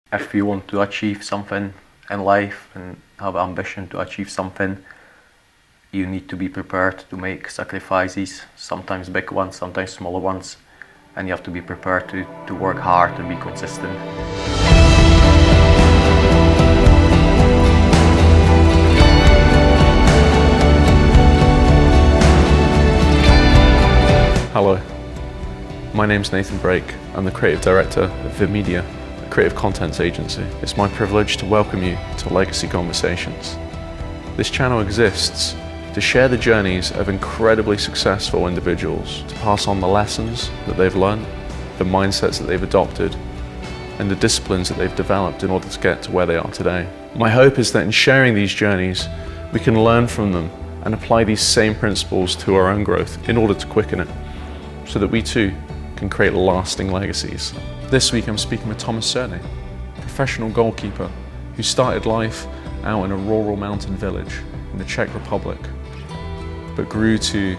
If you want to achieve something in life and have ambition to achieve something, you need to be prepared to make sacrifices, sometimes big ones, sometimes smaller ones, and you have to be prepared to work hard and be consistent. Hello, my name's Nathan Brake. I'm the creative director of VidMedia, a creative contents agency. It's my privilege to welcome you to Legacy Conversations. This channel exists to share the journeys of incredibly successful individuals, to pass on the lessons that they've learned, the mindsets that they've adopted, and the disciplines that they've developed in order to get to where they are today. My hope is that in sharing these journeys, we can learn from them and apply these same principles to our own growth in order to quicken it, so that we too can create lasting legacies. This week I'm speaking with Tomáš Černý, professional goalkeeper who started life out in a rural mountain village in the Czech Republic, but grew to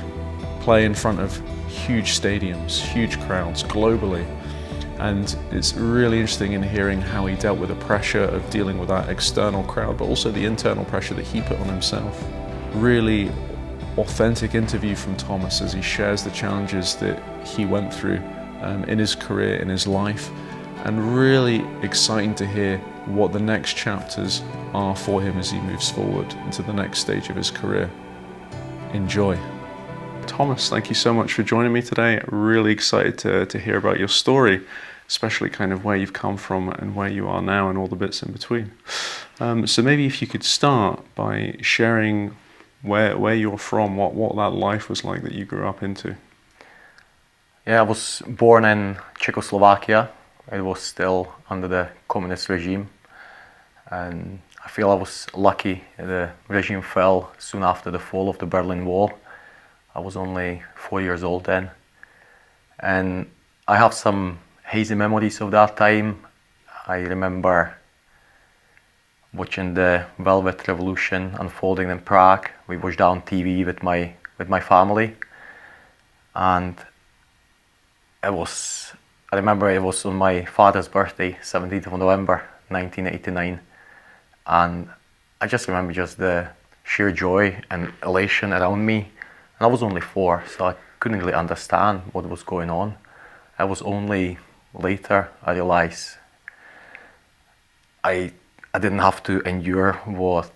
play in front of huge stadiums, huge crowds globally. And it's really interesting in hearing how he dealt with the pressure of dealing with that external crowd, but also the internal pressure that he put on himself. Really authentic interview from Tomáš as he shares the challenges that he went through in his career, in his life, and really exciting to hear what the next chapters are for him as he moves forward into the next stage of his career. Enjoy. Tomáš, thank you so much for joining me today. Really excited to hear about your story, especially kind of where you've come from and where you are now and all the bits in between. So maybe if you could start by sharing where you're from, what that life was like that you grew up into. Yeah, I was born in Czechoslovakia. It was still under the communist regime, and I feel I was lucky. The regime fell soon after the fall of the Berlin Wall. I was only 4 years old then, and I have some hazy memories of that time. I remember watching the Velvet Revolution unfolding in Prague. We watched on TV with my family, and I remember it was on my father's birthday, 17th of November 1989, and I just remember just the sheer joy and elation around me. And I was only 4, so I couldn't really understand what was going on. I was only later I realized I didn't have to endure what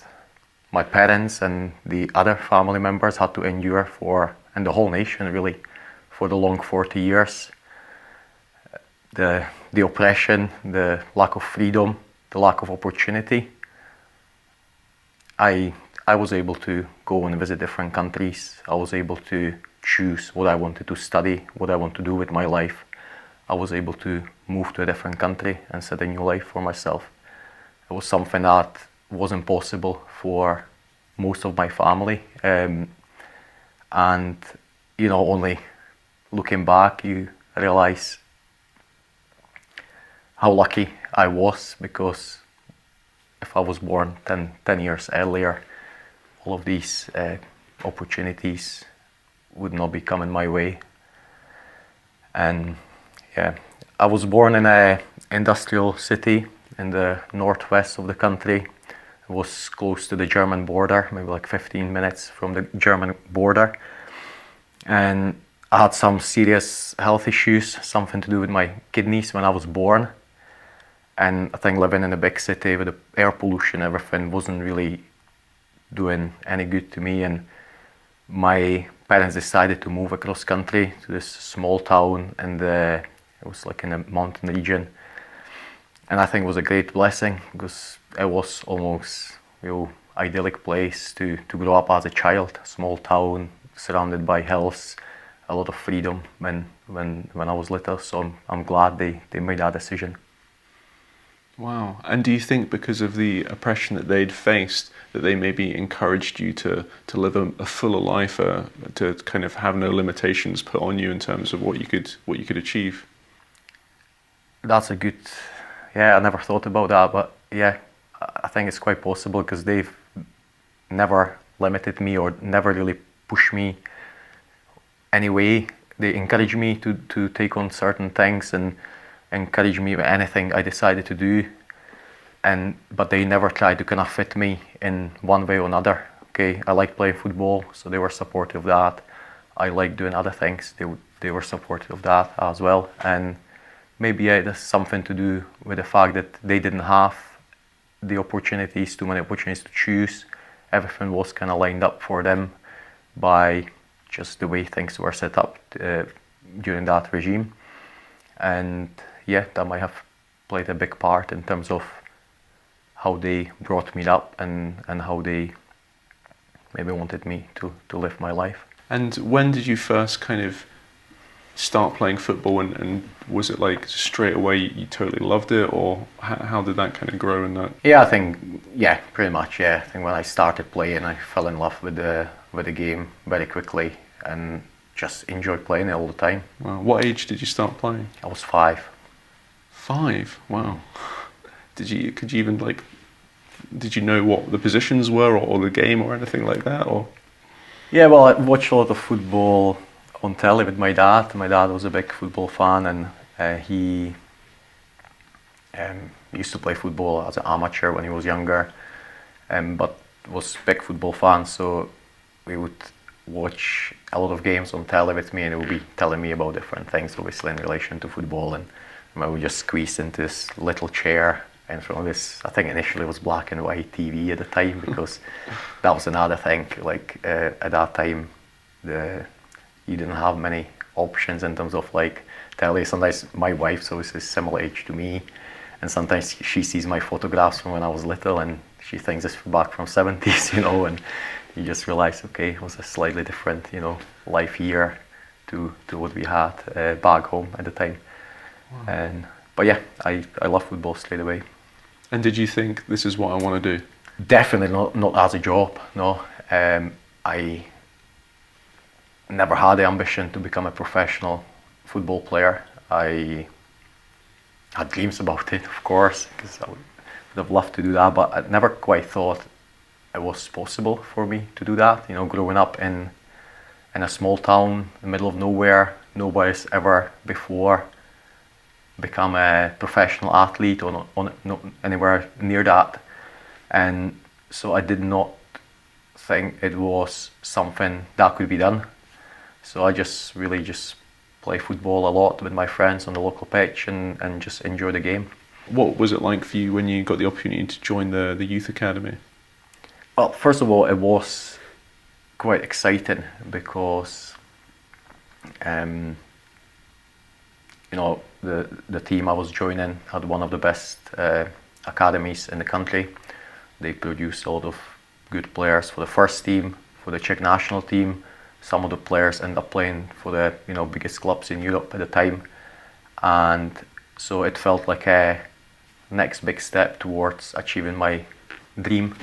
my parents and the other family members had to endure and the whole nation really, for the long 40 years. The oppression, the lack of freedom, the lack of opportunity. I was able to go and visit different countries. I was able to choose what I wanted to study, what I want to do with my life. I was able to move to a different country and set a new life for myself. It was something that wasn't possible for most of my family. And only looking back, you realize how lucky I was, because if I was born 10 years earlier, all of these opportunities would not be coming my way. And yeah, I was born in an industrial city in the northwest of the country. It was close to the German border, maybe like 15 minutes from the German border. And I had some serious health issues, something to do with my kidneys when I was born. And I think living in a big city with the air pollution, everything wasn't really doing any good to me. And my parents decided to move across country to this small town, and it was like in a mountain region. And I think it was a great blessing, because it was almost idyllic place to grow up as a child. A small town surrounded by hills, a lot of freedom when I was little. So I'm glad they made that decision. Wow. And do you think because of the oppression that they'd faced, that they maybe encouraged you to live a fuller life, to kind of have no limitations put on you in terms of what you could achieve? That's a good, I never thought about that, but yeah, I think it's quite possible, because they've never limited me or never really pushed me anyway. They encouraged me to take on certain things and encouraged me with anything I decided to do. but they never tried to kind of fit me in one way or another. Okay, I like playing football, so they were supportive of that. I like doing other things. They were supportive of that as well. And maybe it has something to do with the fact that they didn't have the opportunities, too many opportunities to choose. Everything was kind of lined up for them by just the way things were set up during that regime. And yeah, that might have played a big part in terms of how they brought me up and how they maybe wanted me to live my life. And when did you first kind of start playing football, and was it like straight away you totally loved it, or how did that kind of grow in that? Yeah, I think, yeah, pretty much, yeah. I think when I started playing, I fell in love with the game very quickly and just enjoyed playing it all the time. Wow. What age did you start playing? I was 5. 5? Wow. Could you even like, did you know what the positions were or the game or anything like that, or? Yeah, well, I watched a lot of football on telly with my dad. My dad was a big football fan, and he used to play football as an amateur when he was younger, but was a big football fan, so we would watch a lot of games on telly with me, and he would be telling me about different things, obviously in relation to football. And I would just squeeze into this little chair in front of this, I think initially it was black and white TV at the time, because that was another thing. Like at that time, you didn't have many options in terms of like telly. Sometimes my wife's obviously similar age to me, and sometimes she sees my photographs from when I was little and she thinks it's back from 70s, and you just realize, okay, it was a slightly different, life here to what we had back home at the time. Wow. But yeah, I love football straight away. And did you think this is what I want to do? Definitely not as a job, no. I never had the ambition to become a professional football player. I had dreams about it, of course, because I would have loved to do that, but I never quite thought it was possible for me to do that. Growing up in a small town in the middle of nowhere, nobody's ever before become a professional athlete or not anywhere near that. And so I did not think it was something that could be done. So I just play football a lot with my friends on the local pitch and just enjoy the game. What was it like for you when you got the opportunity to join the youth academy? Well, first of all, it was quite exciting because the team I was joining had one of the best academies in the country. They produced a lot of good players for the first team, for the Czech national team. Some of the players end up playing for the biggest clubs in Europe at the time, and so it felt like a next big step towards achieving my dream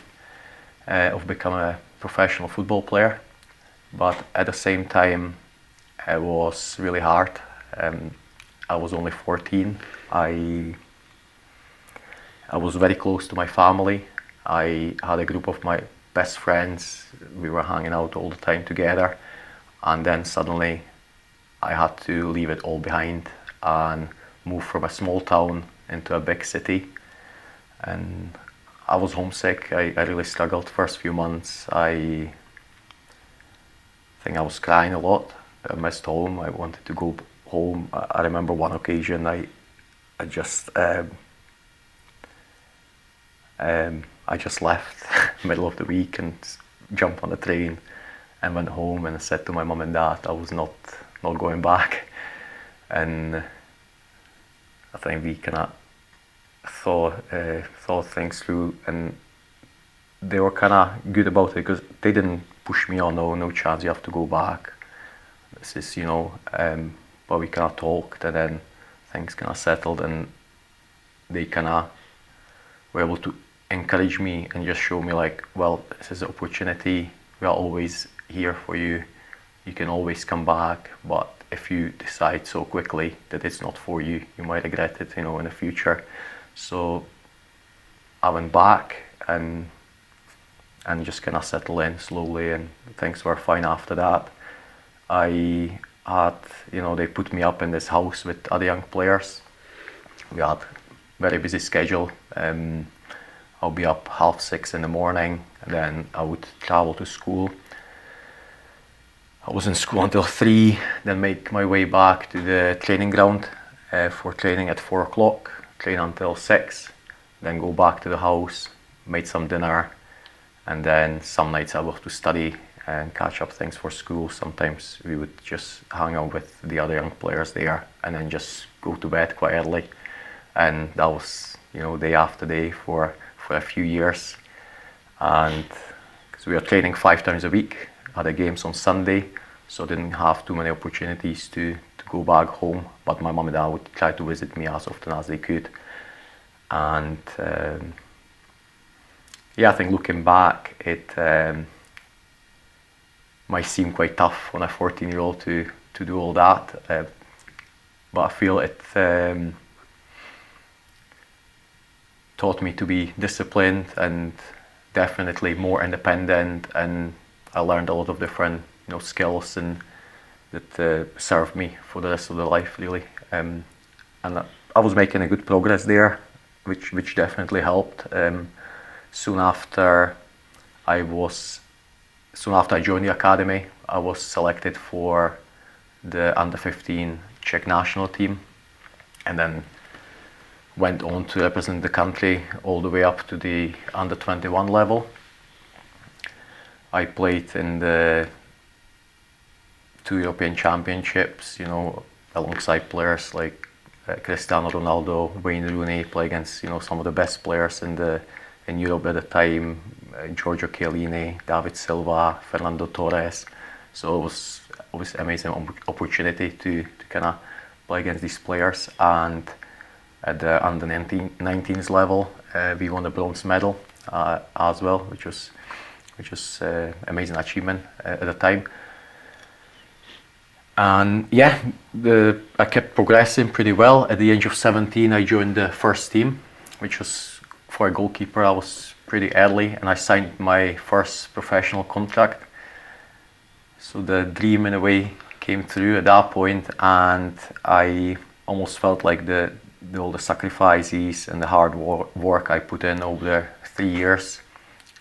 of becoming a professional football player. But at the same time, it was really hard. I was only 14. I was very close to my family. I had a group of my best friends. We were hanging out all the time together. And then suddenly I had to leave it all behind and move from a small town into a big city. And I was homesick. I really struggled the first few months. I think I was crying a lot. I missed home. I wanted to go home. I remember one occasion I just left middle of the week and jumped on the train and went home, and I said to my mum and dad I was not going back. And I think we kind of thought things through, and they were kind of good about it because they didn't push me on, no chance, you have to go back. This is, but we kind of talked, and then things kind of settled, and they kind of were able to encourage me and just show me like, well, this is an opportunity, we are always here for you, you can always come back, but if you decide so quickly that it's not for you, you might regret it, in the future. So I went back and just kind of settled in slowly, and things were fine after that. I had, they put me up in this house with other young players. We had very busy schedule. I'll be up 6:30 in the morning, and then I would travel to school. I was in school until 3, then make my way back to the training ground for training at 4 o'clock, train until 6, then go back to the house, made some dinner, and then some nights I would have to study and catch up things for school. Sometimes we would just hang out with the other young players there and then just go to bed quite early. And that was, day after day for a few years. And because we were training 5 times a week, had the games on Sunday, so didn't have too many opportunities to go back home. But my mum and dad would try to visit me as often as they could. And I think looking back, it might seem quite tough on a 14-year-old to do all that, but I feel it taught me to be disciplined and definitely more independent, and I learned a lot of different skills and that served me for the rest of the life, really. And I was making a good progress there, which definitely helped. Soon after I joined the academy, I was selected for the under-15 Czech national team, and then went on to represent the country all the way up to the under-21 level. I played in the 2 European Championships, alongside players like Cristiano Ronaldo, Wayne Rooney, play against some of the best players in Europe at the time, Giorgio Chiellini, David Silva, Fernando Torres. So it was an amazing opportunity to kind of play against these players. And at the under 19s level, we won the bronze medal as well, which was amazing achievement at the time. And I kept progressing pretty well. At the age of 17, I joined the first team, which was, for a goalkeeper, I was pretty early, and I signed my first professional contract. So the dream, in a way, came through at that point, and I almost felt like all the sacrifices and the hard work I put in over the 3 years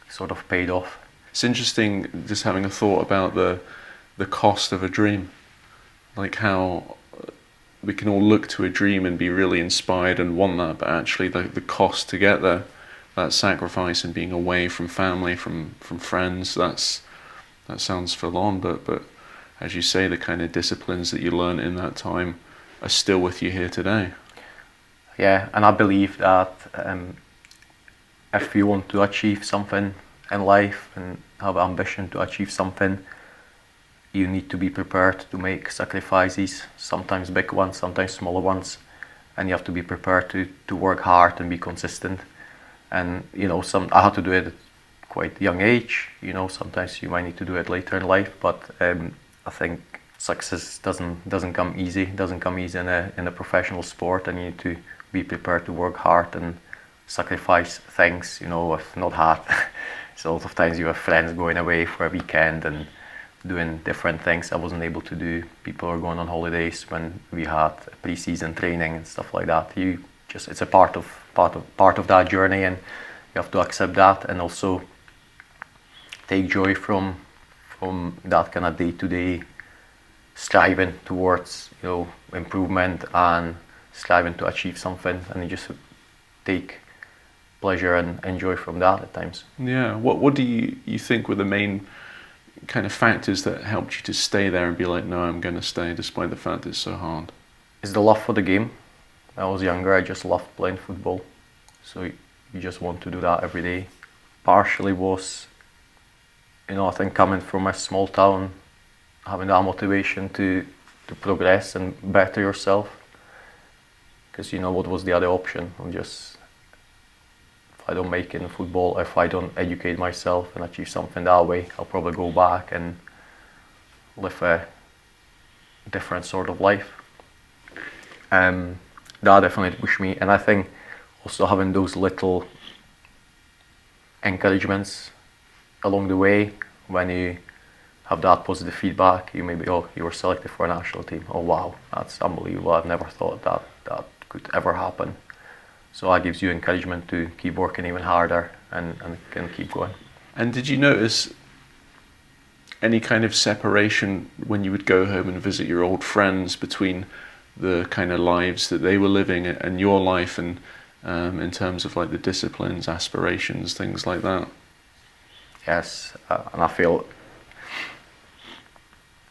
sort of paid off. It's interesting just having a thought about the cost of a dream, like how we can all look to a dream and be really inspired and want that, but actually the cost to get there, that sacrifice and being away from family, from friends, that sounds full on, but as you say, the kind of disciplines that you learn in that time are still with you here today. Yeah, and I believe that if you want to achieve something in life and have ambition to achieve something, you need to be prepared to make sacrifices, sometimes big ones, sometimes smaller ones, and you have to be prepared to work hard and be consistent. And I had to do it at quite young age. Sometimes you might need to do it later in life, but I think success doesn't come easy. It doesn't come easy in a professional sport, and you need to be prepared to work hard and sacrifice things. If not hard. So a lot of times you have friends going away for a weekend and doing different things I wasn't able to do. People are going on holidays when we had pre-season training and stuff like that. It's a part of that journey, and you have to accept that, and also take joy from that kind of day-to-day striving towards improvement and striving to achieve something, and you just take pleasure and enjoy from that at times. Yeah. What do you think were the main kind of factors that helped you to stay there and be like, no, I'm going to stay despite the fact it's so hard? It's the love for the game. When I was younger, I just loved playing football, so you just want to do that every day. Partially was, I think coming from a small town, having that motivation to progress and better yourself, because what was the other option? If I don't make it in football, if I don't educate myself and achieve something that way, I'll probably go back and live a different sort of life. That definitely pushed me, and I think also having those little encouragements along the way, when you have that positive feedback, you maybe, you were selected for a national team. Oh wow, that's unbelievable. I've never thought that could ever happen. So that gives you encouragement to keep working even harder and keep going. And did you notice any kind of separation when you would go home and visit your old friends between the kind of lives that they were living and your life, and in terms of like the disciplines, aspirations, things like that? Yes, and I feel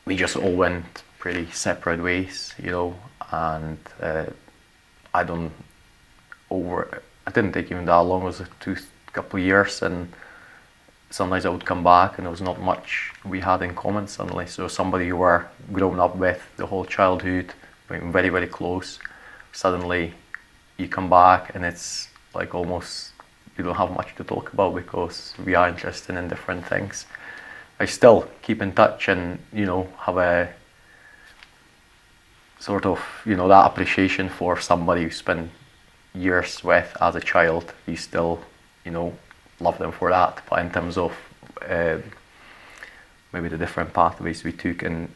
we just all went pretty separate ways, you know, and I didn't take even that long. It was a couple of years, and sometimes I would come back and there was not much we had in common suddenly. So somebody you were grown up with the whole childhood, very, very close, suddenly you come back and it's like almost you don't have much to talk about because we are interested in different things. I still keep in touch and, you know, have a sort of, you know, that appreciation for somebody you spent years with as a child. You still, you know, love them for that. But in terms of maybe the different pathways we took and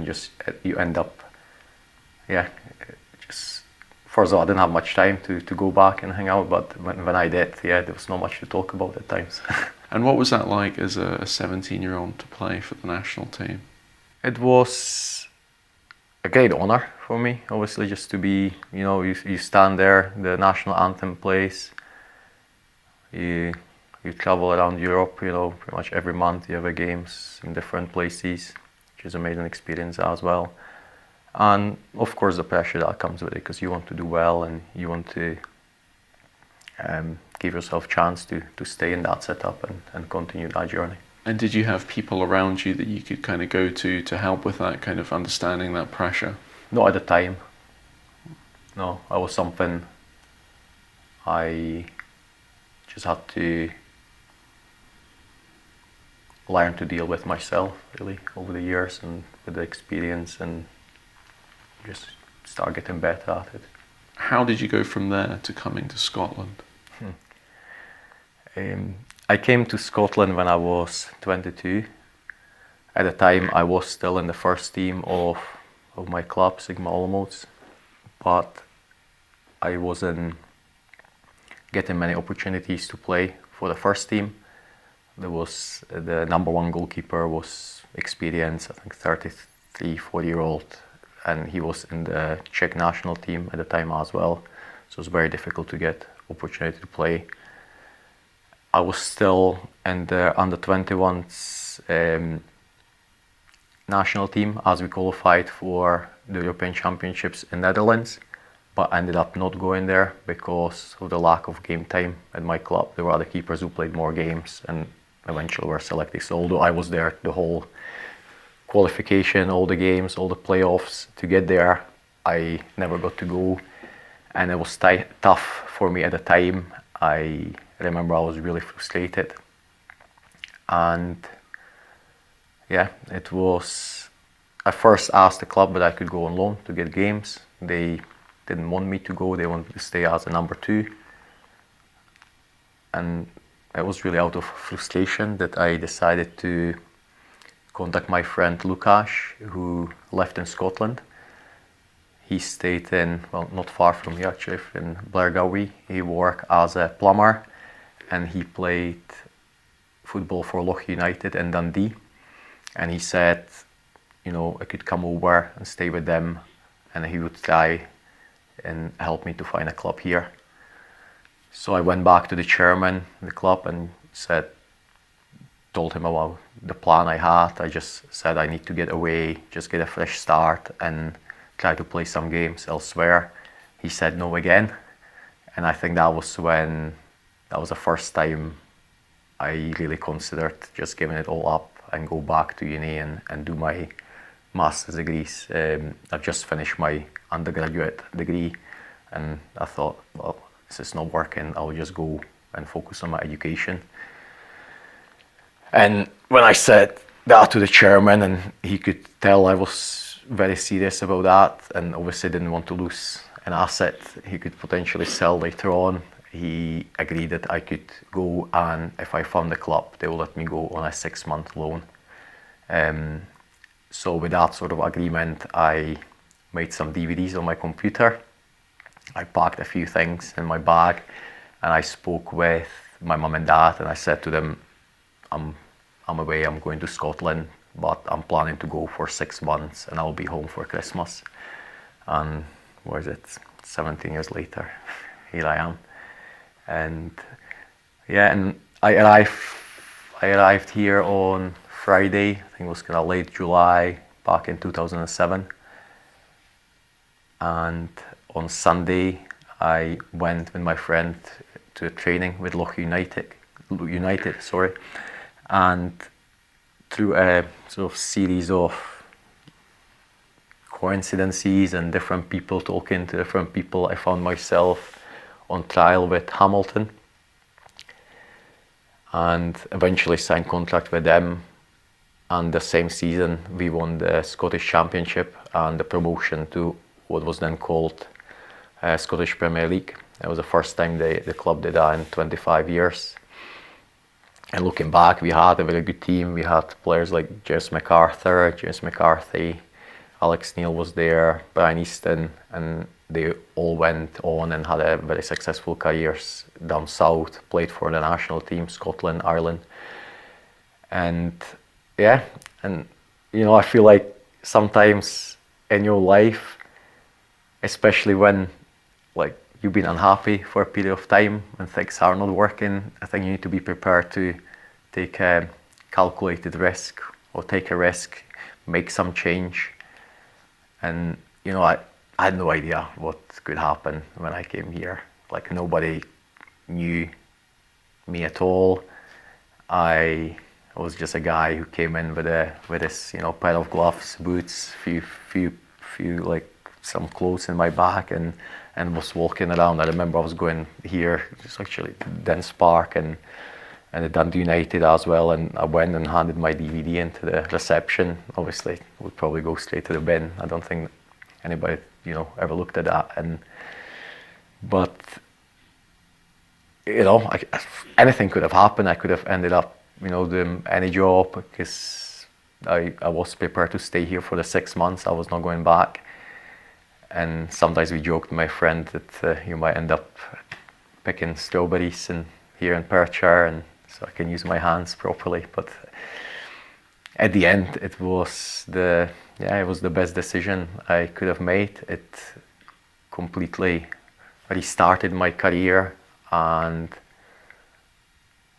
just you end up, yeah, just first of all I didn't have much time to go back and hang out, but when I did, yeah, there was not much to talk about at times. And what was that like as a 17-year-old to play for the national team? It was a great honor for me, obviously, just to be, you know, you stand there, the national anthem plays, you travel around Europe, you know, pretty much every month you have games in different places, which is an amazing experience as well. And of course the pressure that comes with it, because you want to do well and you want to give yourself a chance to stay in that setup and continue that journey. And did you have people around you that you could kind of go to help with that kind of understanding that pressure? Not at the time. No, it was something I just had to learn to deal with myself, really, over the years and with the experience, and just start getting better at it. How did you go from there to coming to Scotland? I came to Scotland when I was 22. At the time I was still in the first team of my club, Sigma Olomouc, but I wasn't getting many opportunities to play for the first team. There was the number one goalkeeper was experienced, I think 33, 40-year-old, and he was in the Czech national team at the time as well. So it was very difficult to get opportunity to play. I was still in the under-21s national team as we qualified for the European Championships in Netherlands, but ended up not going there because of the lack of game time at my club. There were other keepers who played more games and eventually were selected. So although I was there the whole qualification, all the games, all the playoffs, to get there, I never got to go, and it was tough for me at the time. I remember I was really frustrated, and yeah, it was, I first asked the club whether I could go on loan to get games. They didn't want me to go, they wanted to stay as a number two, and it was really out of frustration that I decided to contact my friend Lukáš, who left in Scotland. He stayed in, well, not far from here actually, in Blairgowrie. He worked as a plumber and he played football for Loch United in Dundee. And he said, you know, I could come over and stay with them and he would try and help me to find a club here. So I went back to the chairman of the club and told him about the plan I had. I just said I need to get away, just get a fresh start and try to play some games elsewhere. He said no again, and I think that was the first time I really considered just giving it all up and go back to uni and do my master's degrees. I've just finished my undergraduate degree and I thought, well, this is not working, I'll just go and focus on my education. And when I said that to the chairman, and he could tell I was very serious about that, and obviously didn't want to lose an asset he could potentially sell later on, he agreed that I could go, and if I found a club, they will let me go on a 6-month loan. So with that sort of agreement, I made some DVDs on my computer, I packed a few things in my bag, and I spoke with my mum and dad, and I said to them, I'm away, I'm going to Scotland, but I'm planning to go for 6 months and I'll be home for Christmas. And what is it, 17 years later, here I am. And yeah, and I arrived here on Friday, I think it was kind of late July, back in 2007. And on Sunday, I went with my friend to a training with Loch United, and through a sort of series of coincidences and different people talking to different people, I found myself on trial with Hamilton, and eventually signed contract with them. And the same season, we won the Scottish Championship and the promotion to what was then called Scottish Premier League. It was the first time the club did that in 25 years. And looking back, we had a very good team. We had players like James McCarthy, Alex Neil was there, Brian Easton, and they all went on and had a very successful careers down south, played for the national team, Scotland, Ireland. And yeah, and you know, I feel like sometimes in your life, especially when like you've been unhappy for a period of time and things are not working, I think you need to be prepared to take a calculated risk or take a risk, make some change. And you know, I had no idea what could happen when I came here. Like nobody knew me at all. I was just a guy who came in with this, you know, pair of gloves, boots, few like some clothes in my bag, and was walking around. I remember I was going here, it's actually Dens Park and the Dundee United as well, and I went and handed my DVD into the reception. Obviously, it would probably go straight to the bin. I don't think anybody, you know, ever looked at that. But you know, anything could have happened. I could have ended up, you know, doing any job, because I was prepared to stay here for the 6 months. I was not going back. And sometimes we joked with my friend that you might end up picking strawberries here in Perthshire, and so I can use my hands properly. But at the end, it was the best decision I could have made. It completely restarted my career and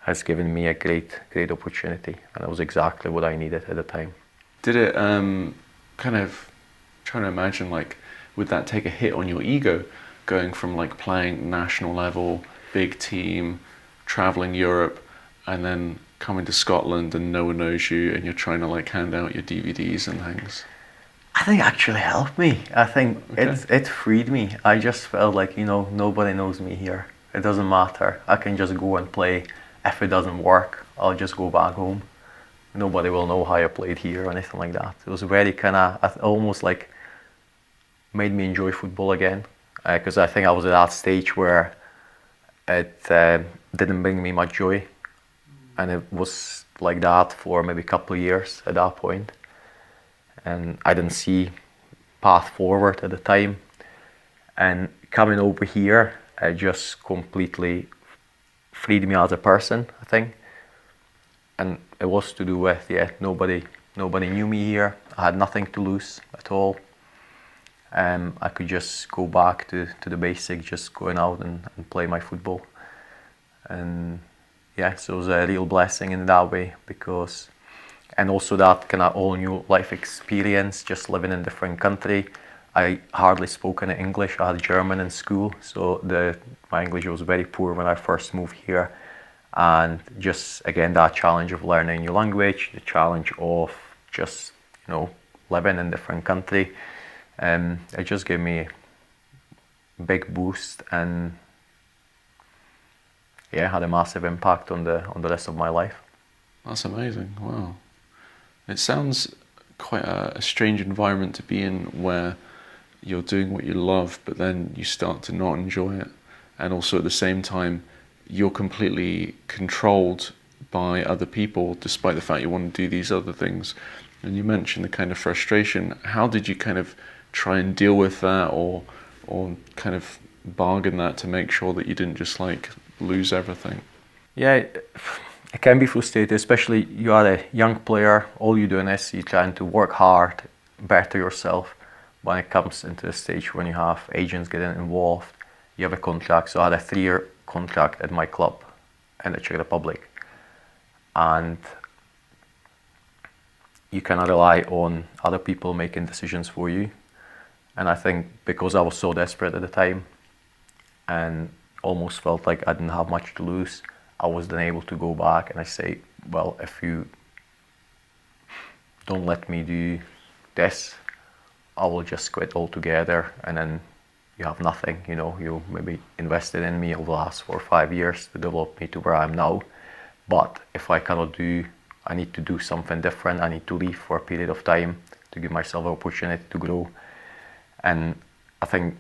has given me a great opportunity, and it was exactly what I needed at the time. Did it kind of, trying to imagine, like, would that take a hit on your ego, going from like playing national level, big team, traveling Europe, and then coming to Scotland and no one knows you and you're trying to like hand out your DVDs and things? I think it actually helped me. I think it freed me. I just felt like, you know, nobody knows me here. It doesn't matter. I can just go and play. If it doesn't work, I'll just go back home. Nobody will know how I played here or anything like that. It was very kind of almost like made me enjoy football again, because I think I was at that stage where it didn't bring me much joy, and it was like that for maybe a couple of years at that point, and I didn't see path forward at the time. And coming over here, it just completely freed me as a person, I think. And it was to do with nobody knew me here. I had nothing to lose at all. I could just go back to the basics, just going out and play my football. And yeah, so it was a real blessing in that way, because, and also that kind of all new life experience, just living in a different country. I hardly spoke any English. I had German in school, so my English was very poor when I first moved here. And just again, that challenge of learning a new language, the challenge of just, you know, living in a different country. It just gave me a big boost, and yeah, had a massive impact on the rest of my life. That's amazing. Wow. It sounds quite a strange environment to be in, where you're doing what you love, but then you start to not enjoy it. And also at the same time, you're completely controlled by other people, despite the fact you want to do these other things. And you mentioned the kind of frustration. How did you kind of try and deal with that, or kind of bargain that to make sure that you didn't just like lose everything? Yeah, it can be frustrating, especially you are a young player. All you're doing is you're trying to work hard, better yourself. When it comes into the stage when you have agents getting involved, you have a contract. So I had a 3-year contract at my club in the Czech Republic, and you cannot rely on other people making decisions for you. And I think because I was so desperate at the time and almost felt like I didn't have much to lose, I was then able to go back and I say, well, if you don't let me do this, I will just quit altogether, and then you have nothing. You know, you maybe invested in me over the last 4 or 5 years to develop me to where I am now. But if I cannot do, I need to do something different. I need to leave for a period of time to give myself an opportunity to grow. And I think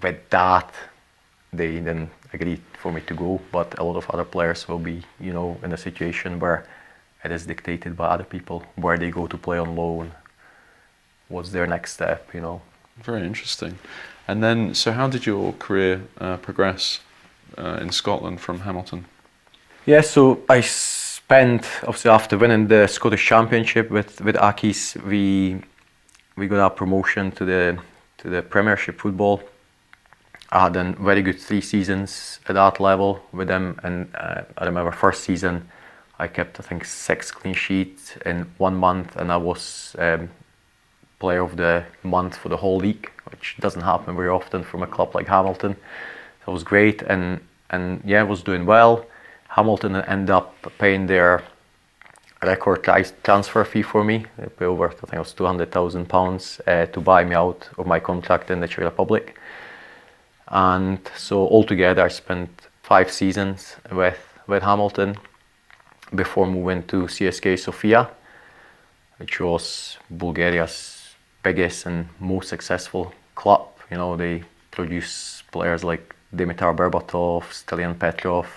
with that, they then agreed for me to go. But a lot of other players will be, you know, in a situation where it is dictated by other people, where they go to play on loan, what's their next step, you know. Very interesting. And then, so how did your career progress in Scotland from Hamilton? Yeah, so I spent, obviously after winning the Scottish Championship with Accies, we got our promotion to the Premiership football. I had a very good 3 seasons at that level with them, and I remember first season I kept, I think, 6 clean sheets in 1 month, and I was player of the month for the whole league, which doesn't happen very often from a club like Hamilton. So it was great, and yeah, I was doing well. Hamilton ended up paying their record transfer fee for me. They paid over, I think it was £200,000 to buy me out of my contract in the Czech Republic. And so altogether I spent 5 seasons with Hamilton before moving to CSKA Sofia, which was Bulgaria's biggest and most successful club. You know, they produce players like Dimitar Berbatov, Stelian Petrov,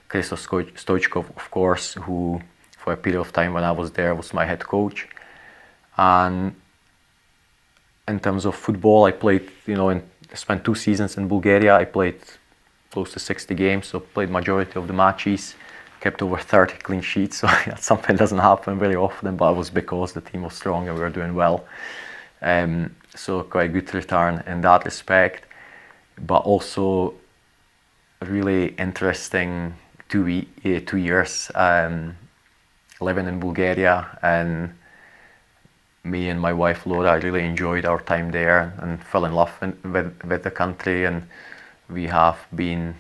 Christos Stoichkov, of course, who for a period of time when I was there was my head coach. And in terms of football, I played, you know, I spent 2 seasons in Bulgaria. I played close to 60 games, so played majority of the matches, kept over 30 clean sheets, so that's something that doesn't happen very often, but it was because the team was strong and we were doing well. So quite a good return in that respect, but also really interesting 2 years living in Bulgaria, and me and my wife Laura really enjoyed our time there and fell in love with the country, and we have been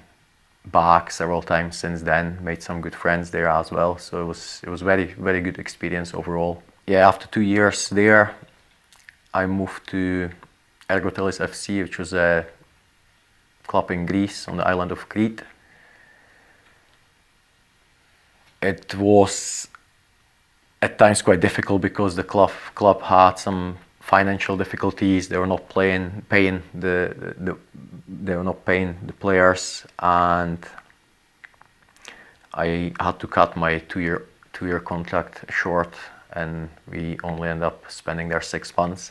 back several times since then, made some good friends there as well, so it was very good experience overall. Yeah, after 2 years there I moved to Ergotelis FC, which was a club in Greece on the island of Crete. It was at times quite difficult because the club had some financial difficulties. They were not paying the players, and I had to cut my two-year contract short, and we only ended up spending there 6 months.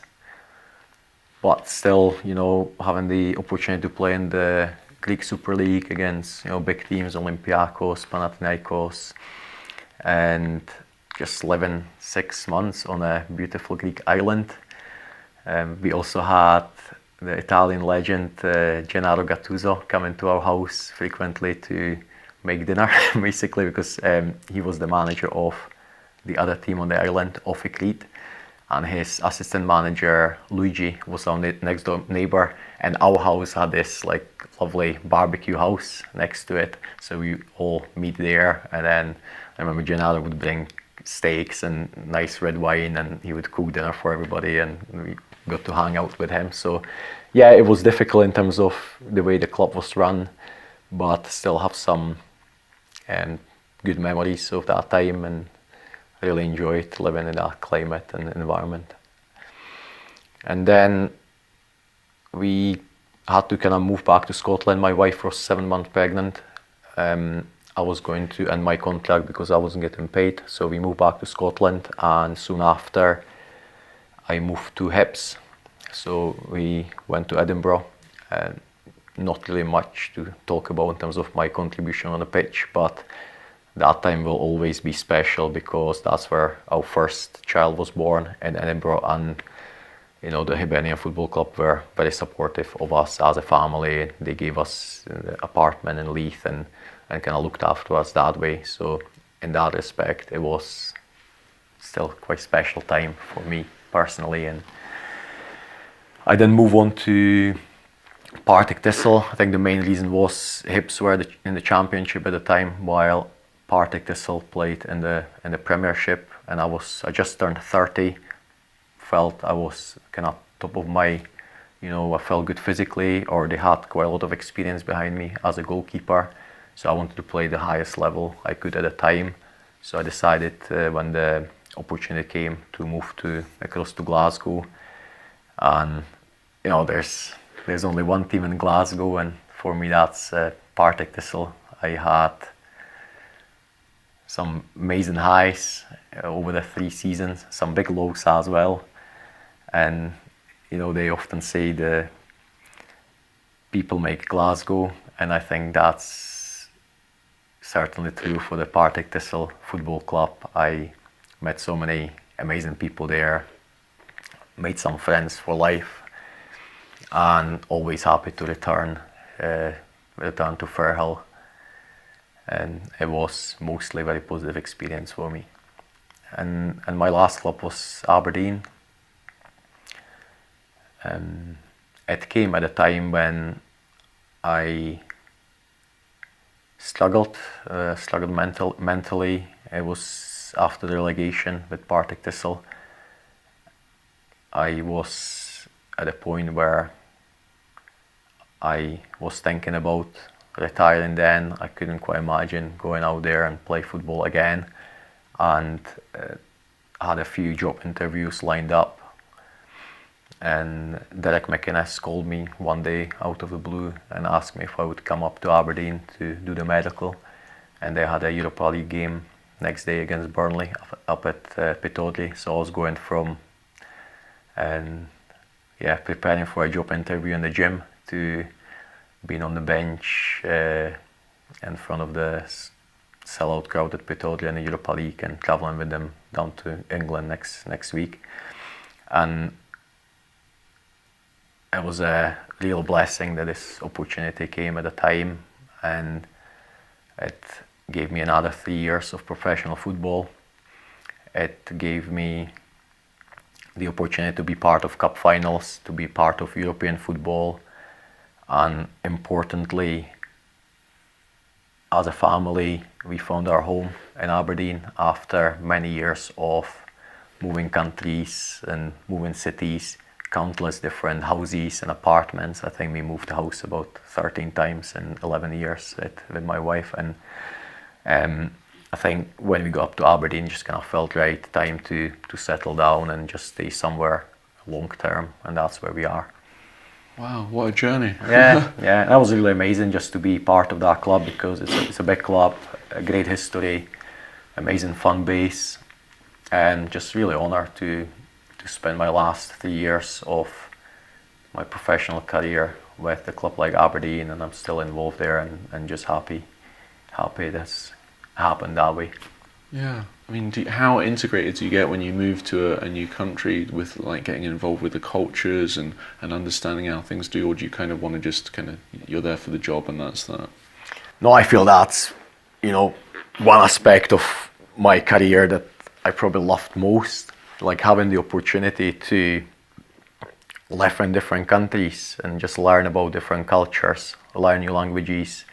But still, you know, having the opportunity to play in the Greek Super League against, you know, big teams, Olympiacos, Panathinaikos, and just living 6 months on a beautiful Greek island. We also had the Italian legend Gennaro Gattuso coming to our house frequently to make dinner, basically, because he was the manager of the other team on the island, Ofi Crete, and his assistant manager Luigi was our next door neighbor, and our house had this like lovely barbecue house next to it, so we all meet there. And then I remember Gennaro would bring steaks and nice red wine, and he would cook dinner for everybody, and we got to hang out with him. So yeah, it was difficult in terms of the way the club was run, but still have some good memories of that time, and I really enjoyed living in that climate and environment. And then we had to kind of move back to Scotland. My wife was 7 months pregnant. I was going to end my contract because I wasn't getting paid, so we moved back to Scotland, and soon after I moved to Hibs. So we went to Edinburgh, and not really much to talk about in terms of my contribution on the pitch, but that time will always be special because that's where our first child was born in Edinburgh, and the Hibernian Football Club were very supportive of us as a family. They gave us an apartment in Leith and kind of looked after us that way. So in that respect, it was still quite special time for me personally. And I then move on to Partick Thistle. I think the main reason was Hibs were in the Championship at the time, while Partick Thistle played in the Premiership, and I just turned 30. Felt I was kind of top of my, I felt good physically, or they had quite a lot of experience behind me as a goalkeeper. So I wanted to play the highest level I could at the time. So I decided when the opportunity came to move across to Glasgow, and there's only one team in Glasgow, and for me that's Partick Thistle. I had some amazing highs over the 3 seasons, some big lows as well. And they often say the people make Glasgow, and I think that's certainly true for the Partick Thistle Football Club. I met so many amazing people there, made some friends for life, and always happy to return to Fairhill. And it was mostly a very positive experience for me. And my last club was Aberdeen. It came at a time when I struggled mentally. It was after the relegation with Partick Thistle. I was at a point where I was thinking about retiring then. I couldn't quite imagine going out there and play football again, and had a few job interviews lined up. And Derek McInnes called me one day out of the blue and asked me if I would come up to Aberdeen to do the medical. And they had a Europa League game next day against Burnley up at Pittodrie. So I was going from preparing for a job interview in the gym to being on the bench in front of the sellout crowd at Pittodrie in the Europa League, and travelling with them down to England next week. And it was a real blessing that this opportunity came at a time, and it gave me another 3 years of professional football. It gave me the opportunity to be part of cup finals, to be part of European football, and importantly, as a family, we found our home in Aberdeen after many years of moving countries and moving cities, countless different houses and apartments. I think we moved the house about 13 times in 11 years with my wife, and I think when we got up to Aberdeen, just kind of felt right time to settle down and just stay somewhere long term, and that's where we are. Wow, what a journey. Yeah, that was really amazing just to be part of that club, because it's a big club, a great history, amazing fan base, and just really honored to spend my last 3 years of my professional career with a club like Aberdeen, and I'm still involved there, and just happy that's happened that way. Yeah, I mean, how integrated do you get when you move to a new country with like getting involved with the cultures and understanding how things do, or do you kind of want to just you're there for the job and that's that? No, I feel that's one aspect of my career that I probably loved most, like having the opportunity to live in different countries and just learn about different cultures, learn new languages.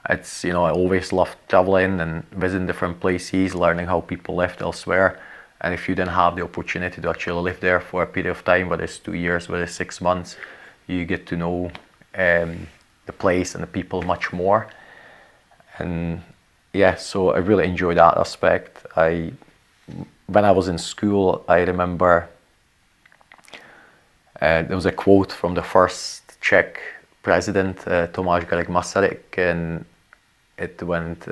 It's, I always loved traveling and visiting different places, learning how people lived elsewhere. And if you then have the opportunity to actually live there for a period of time, whether it's 2 years, whether it's 6 months, you get to know the place and the people much more. And yeah, so I really enjoy that aspect. When I was in school, I remember there was a quote from the first Czech president, Tomáš Černý, and it went,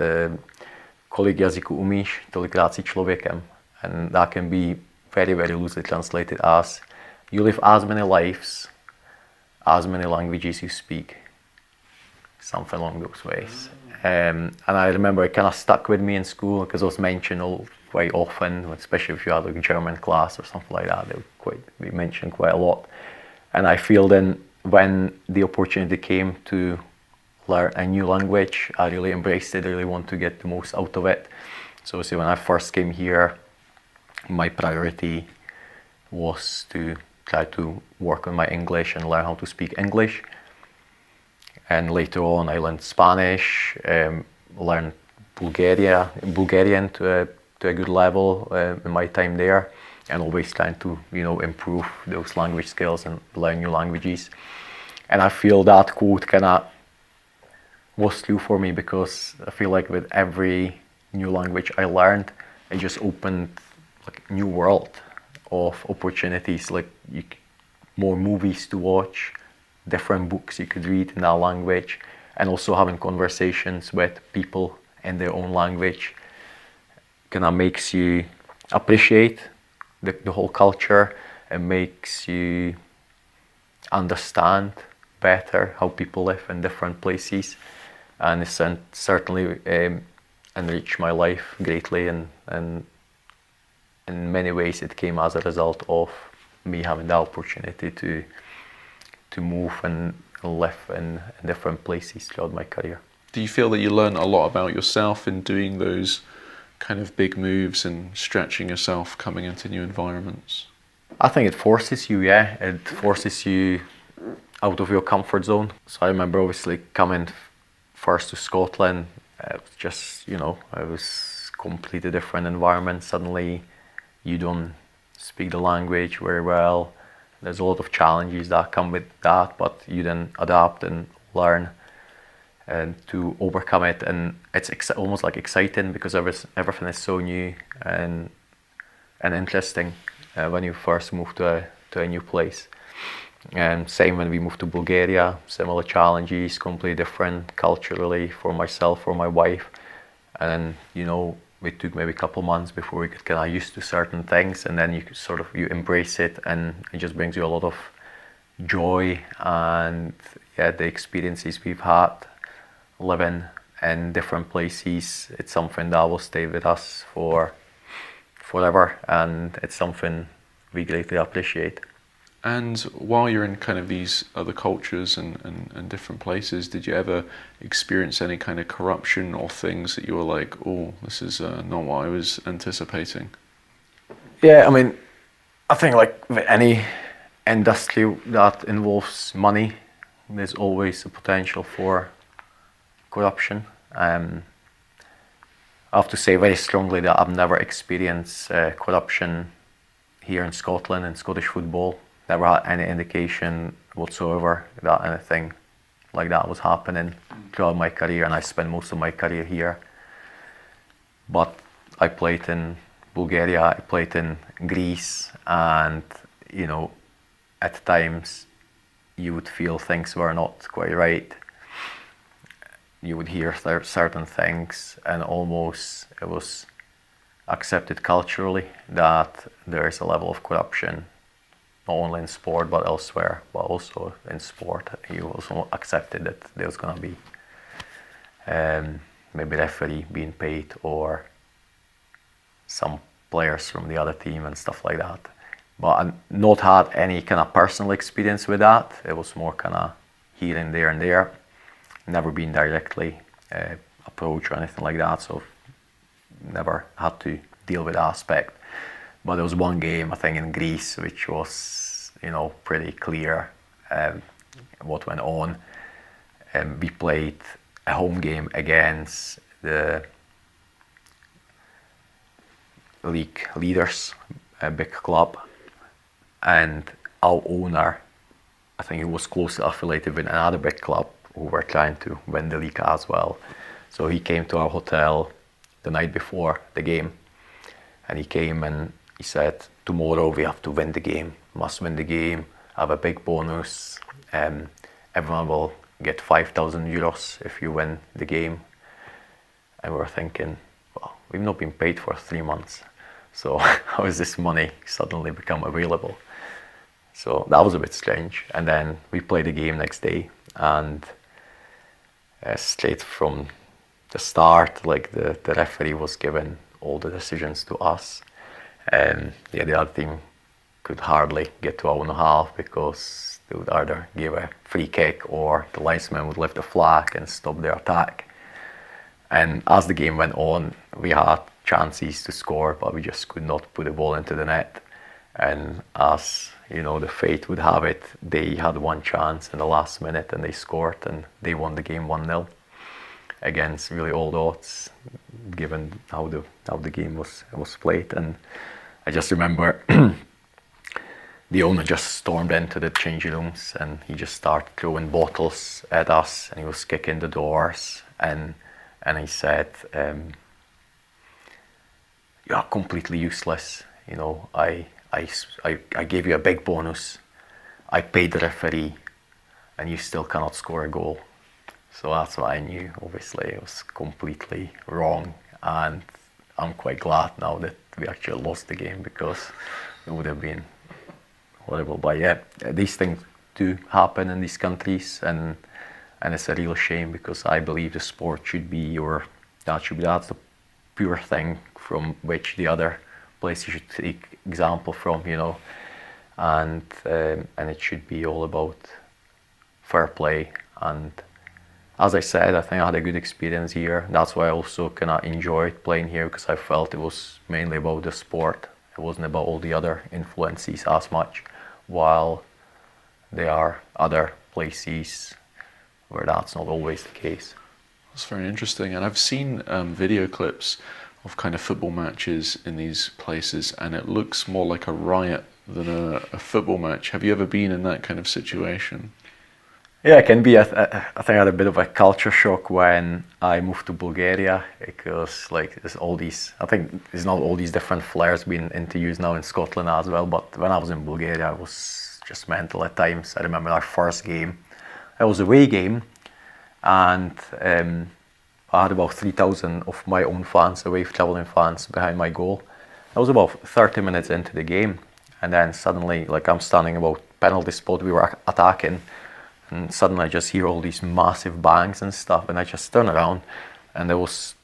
kolik jazyků umíš, tolikrát si člověkem. And that can be very, very loosely translated as, you live as many lives, as many languages you speak. something along those ways. And I remember it kind of stuck with me in school because it was mentioned quite often, especially if you had a German class or something like that. It would be mentioned quite a lot. And I feel then when the opportunity came to learn a new language, I really embraced it. I really want to get the most out of it. So see, when I first came here, my priority was to try to work on my English and learn how to speak English. And later on, I learned Spanish, learned Bulgarian to a good level in my time there, and always trying to improve those language skills and learn new languages. And I feel that quote kind of was true for me, because I feel like with every new language I learned, it just opened like a new world of opportunities, like more movies to watch, different books you could read in that language, and also having conversations with people in their own language kind of makes you appreciate the whole culture. It makes you understand better how people live in different places, and it's certainly enriched my life greatly, and in many ways it came as a result of me having the opportunity to move and live in different places throughout my career. Do you feel that you learn a lot about yourself in doing those kind of big moves and stretching yourself, coming into new environments? I think it forces you, yeah. It forces you out of your comfort zone. So I remember obviously coming first to Scotland, it was just, it was completely different environment. Suddenly you don't speak the language very well. There's a lot of challenges that come with that, but you then adapt and learn and to overcome it. And it's almost like exciting, because everything is so new and interesting when you first move to a new place. And same when we moved to Bulgaria, similar challenges, completely different culturally for myself, for my wife. And it took maybe a couple months before we get kind of used to certain things, and then you embrace it, and it just brings you a lot of joy. And the experiences we've had living in different places, it's something that will stay with us for forever, and it's something we greatly appreciate. And while you're in kind of these other cultures and different places, did you ever experience any kind of corruption or things that you were like, oh, this is not what I was anticipating? Yeah, I mean, I think like with any industry that involves money, there's always a potential for corruption. I have to say very strongly that I've never experienced corruption here in Scotland, in Scottish football. Never had any indication whatsoever that anything like that was happening throughout my career, and I spent most of my career here. But I played in Bulgaria, I played in Greece, and at times you would feel things were not quite right. You would hear certain things, and almost it was accepted culturally that there is a level of corruption, not only in sport but elsewhere, but also in sport. You also accepted that there's going to be maybe referee being paid, or some players from the other team and stuff like that. But I've not had any kind of personal experience with that. It was more kind of here and there. Never been directly approached or anything like that, so never had to deal with that aspect. But there was one game, I think, in Greece, which was, pretty clear what went on. We played a home game against the league leaders, a big club, and our owner, I think he was closely affiliated with another big club who were trying to win the league as well. So he came to our hotel the night before the game, and he came and he said, tomorrow we have to win the game, must win the game, have a big bonus, everyone will get 5,000 euros if you win the game. And we were thinking, well, we've not been paid for 3 months, so how is this money suddenly become available? So that was a bit strange. And then we played the game next day, and straight from the start. Like the referee was giving all the decisions to us, and yeah, the other team could hardly get to our own half because they would either give a free kick or the linesman would lift the flag and stop their attack. And as the game went on, we had chances to score, but we just could not put the ball into the net. And as you know, the fate would have it, they had one chance in the last minute and they scored, and they won the game 1-0 against really old odds, given how the game was played. And I just remember the owner just stormed into the changing rooms and he just started throwing bottles at us, and he was kicking the doors, and he said, "You are completely useless. You know, I gave you a big bonus. I paid the referee, and you still cannot score a goal." So that's what I knew. Obviously, it was completely wrong, and I'm quite glad now that we actually lost the game, because it would have been horrible. But yeah, these things do happen in these countries, and it's a real shame, because I believe the sport should be that's the pure thing from which the other places should take example from, you know, and it should be all about fair play. And as I said, I think I had a good experience here. That's why I also kind of enjoyed playing here, because I felt it was mainly about the sport. It wasn't about all the other influences as much, while there are other places where that's not always the case. That's very interesting. And I've seen video clips of kind of football matches in these places, and it looks more like a riot than a football match. Have you ever been in that kind of situation? Yeah, it can be. I think I had a bit of a culture shock when I moved to Bulgaria, because like there's all these, I think there's not all these different flares being into use now in Scotland as well, but when I was in Bulgaria, I was just mental at times. I remember our first game, it was a away game, and I had about 3,000 of my own fans, away traveling fans, behind my goal. I was about 30 minutes into the game, and then suddenly, like, I'm standing about penalty spot, we were attacking, and suddenly I just hear all these massive bangs and stuff, and I just turn around, and there was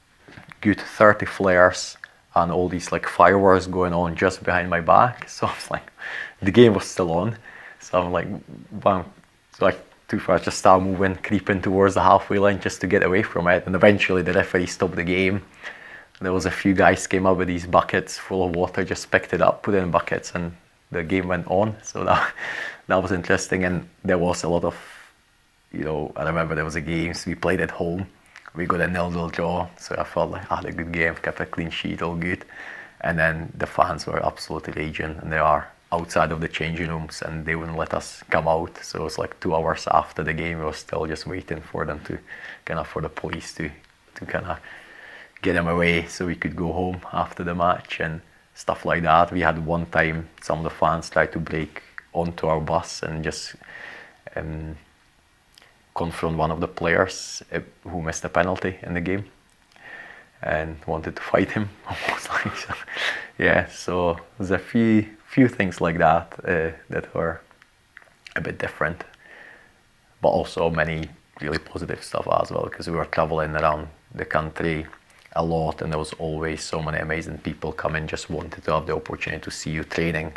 good 30 flares and all these like fireworks going on just behind my back. So I was like, the game was still on, so I'm like, bam. So like, too far, just start moving, creeping towards the halfway line just to get away from it. And eventually the referee stopped the game. There was a few guys came up with these buckets full of water, just picked it up, put it in buckets, and the game went on. So that was interesting. And there was a lot of, you know, I remember there was a game, so we played at home. We got a 0-0 draw, so I felt like I had a good game, kept a clean sheet, all good. And then the fans were absolutely raging, and they are outside of the changing rooms, and they wouldn't let us come out. So it was like 2 hours after the game, we were still just waiting for them to for the police to get them away so we could go home after the match and stuff like that. We had one time some of the fans tried to break onto our bus and just confront one of the players who missed a penalty in the game and wanted to fight him. Almost like, so, yeah, so there's a few things like that that were a bit different, but also many really positive stuff as well, because we were traveling around the country a lot, and there was always so many amazing people coming, just wanted to have the opportunity to see you training,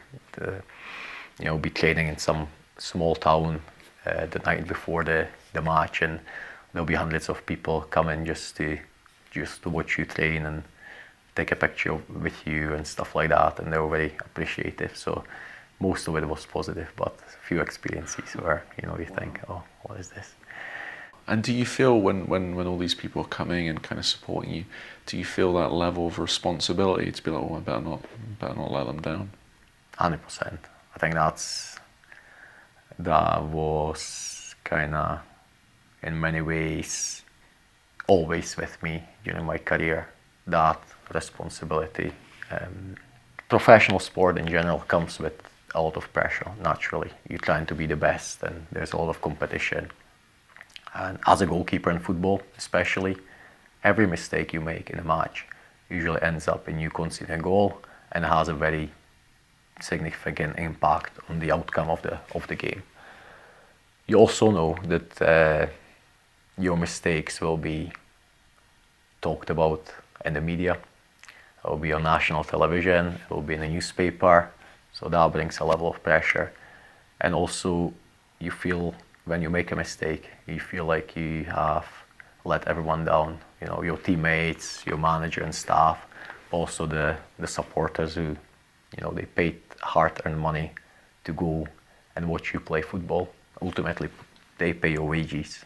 be training in some small town the night before the match, and there'll be hundreds of people coming just to watch you train and take a picture with you and stuff like that, and they were very appreciative. So most of it was positive, but a few experiences where you think, oh, what is this? And do you feel when all these people are coming and kind of supporting you, do you feel that level of responsibility to be like, oh, I better not let them down? 100%. I think that was kind of in many ways always with me during my career, that responsibility. Professional sport in general comes with a lot of pressure, naturally. You're trying to be the best, and there's a lot of competition. And as a goalkeeper in football especially, every mistake you make in a match usually ends up in you conceding a goal, and has a very significant impact on the outcome of the game. You also know that your mistakes will be talked about in the media. It will be on national television, it will be in a newspaper, so that brings a level of pressure. And also you feel, when you make a mistake, you feel like you have let everyone down, you know, your teammates, your manager and staff, also the supporters who, you know, they paid hard-earned money to go and watch you play football. Ultimately, they pay your wages,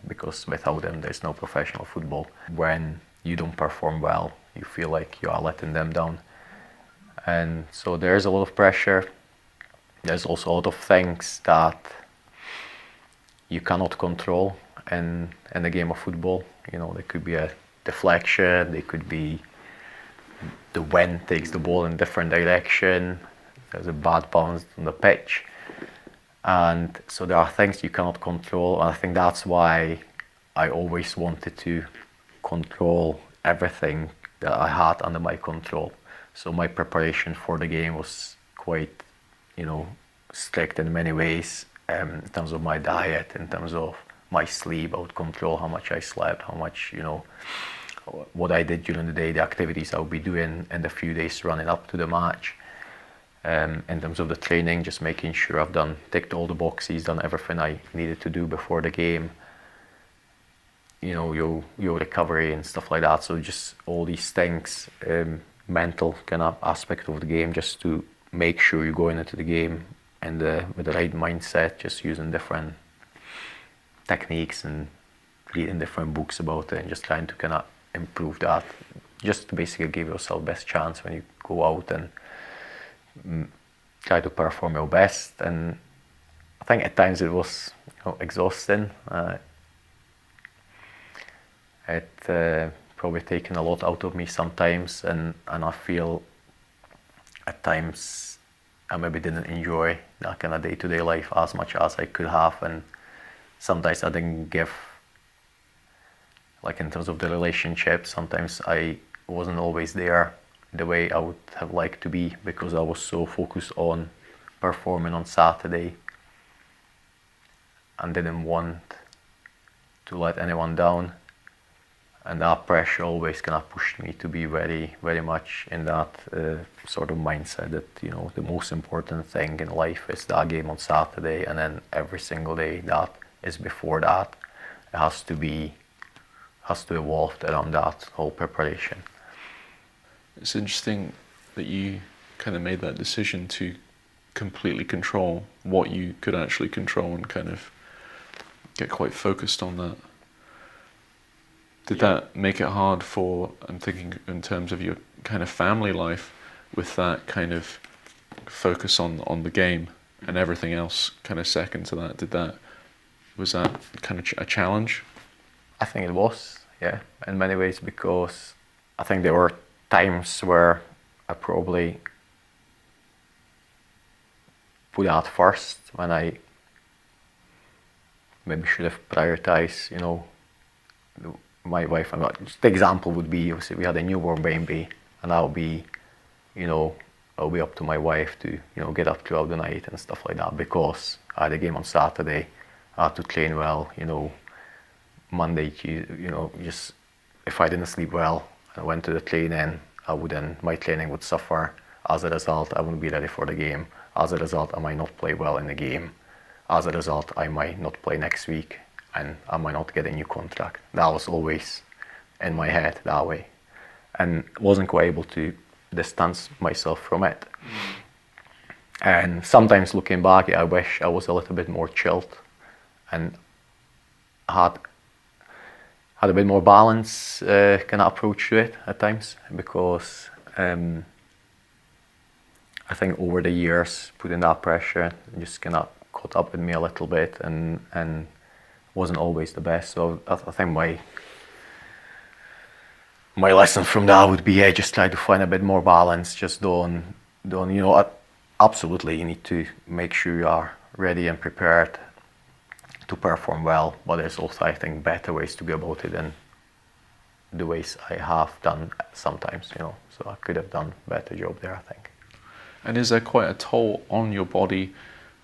because without them, there's no professional football. When you don't perform well, you feel like you are letting them down. And so there's a lot of pressure. There's also a lot of things that you cannot control in the game of football. You know, there could be a deflection, there could be the wind takes the ball in a different direction, there's a bad bounce on the pitch. And so there are things you cannot control, and I think that's why I always wanted to control everything that I had under my control. So my preparation for the game was quite, you know, strict in many ways, in terms of my diet, in terms of my sleep. I would control how much I slept, how much, you know, what I did during the day, the activities I would be doing in the few days running up to the match. In terms of the training, just making sure I've ticked all the boxes, done everything I needed to do before the game. You know, your recovery and stuff like that. So just all these things, mental kind of aspect of the game, just to make sure you're going into the game and with the right mindset, just using different techniques and reading different books about it and just trying to kind of improve that, just to basically give yourself best chance when you go out and try to perform your best. And I think at times it was, you know, exhausting. It probably taken a lot out of me sometimes, and I feel at times I maybe didn't enjoy that kind of day-to-day life as much as I could have, and sometimes I didn't give, like in terms of the relationship, sometimes I wasn't always there the way I would have liked to be, because I was so focused on performing on Saturday and didn't want to let anyone down. And that pressure always kind of pushed me to be very, very much in that sort of mindset that, you know, the most important thing in life is that game on Saturday, and then every single day that is before that, it has to evolve around that whole preparation. It's interesting that you kind of made that decision to completely control what you could actually control and kind of get quite focused on that. Did that make it hard for, I'm thinking in terms of your kind of family life, with that kind of focus on the game and everything else kind of second to that? Was that kind of a challenge? I think it was, yeah, in many ways, because I think there were times where I probably put that first, when I maybe should have prioritized, you know, my wife. And the example would be, obviously we had a newborn baby, and I'll be, you know, I'll be up to my wife to, you know, get up throughout the night and stuff like that, because I had a game on Saturday. I had to train well, you know, Monday, Tuesday, you know, just if I didn't sleep well, I went to the training, my training would suffer. As a result, I wouldn't be ready for the game. As a result, I might not play well in the game. As a result, I might not play next week, and I might not get a new contract. That was always in my head that way, and wasn't quite able to distance myself from it. And sometimes looking back, I wish I was a little bit more chilled and had a bit more balance kind of approach to it at times, because I think over the years putting that pressure just kind of caught up with me a little bit, and wasn't always the best. So I think my lesson from that would be, just try to find a bit more balance. Just don't, you know, absolutely you need to make sure you are ready and prepared to perform well, but there's also, I think, better ways to go about it than the ways I have done sometimes, you know. So I could have done a better job there, I think. And is there quite a toll on your body,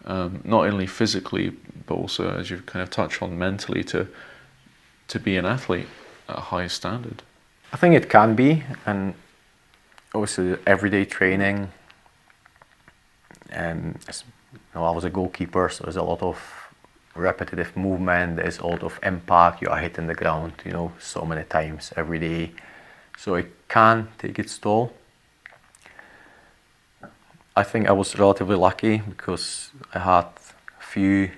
not only physically, but also, as you've kind of touched on, mentally, to to be an athlete at a high standard? I think it can be, and obviously everyday training. I was a goalkeeper, so there's a lot of repetitive movement. There's a lot of impact. You are hitting the ground, so many times every day. So it can take its toll. I think I was relatively lucky because I had a few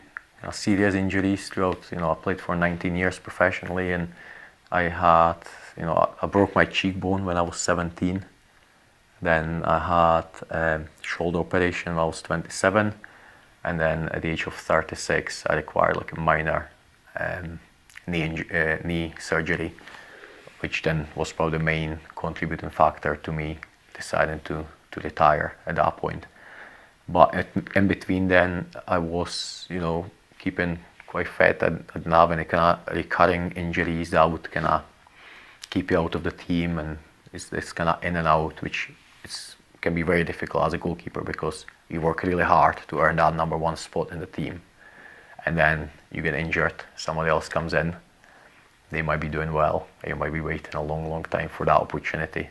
serious injuries throughout. I played for 19 years professionally, and I had, I broke my cheekbone when I was 17. Then I had a shoulder operation when I was 27, and then at the age of 36, I required like a minor knee surgery, which then was probably the main contributing factor to me deciding to retire at that point. But in between then, I was, keeping quite fit. I didn't have any kind of recurring injuries that would kind of keep you out of the team, and it's this kind of in and out, which can be very difficult as a goalkeeper because you work really hard to earn that number one spot in the team, and then you get injured, somebody else comes in, they might be doing well, and you might be waiting a long time for that opportunity.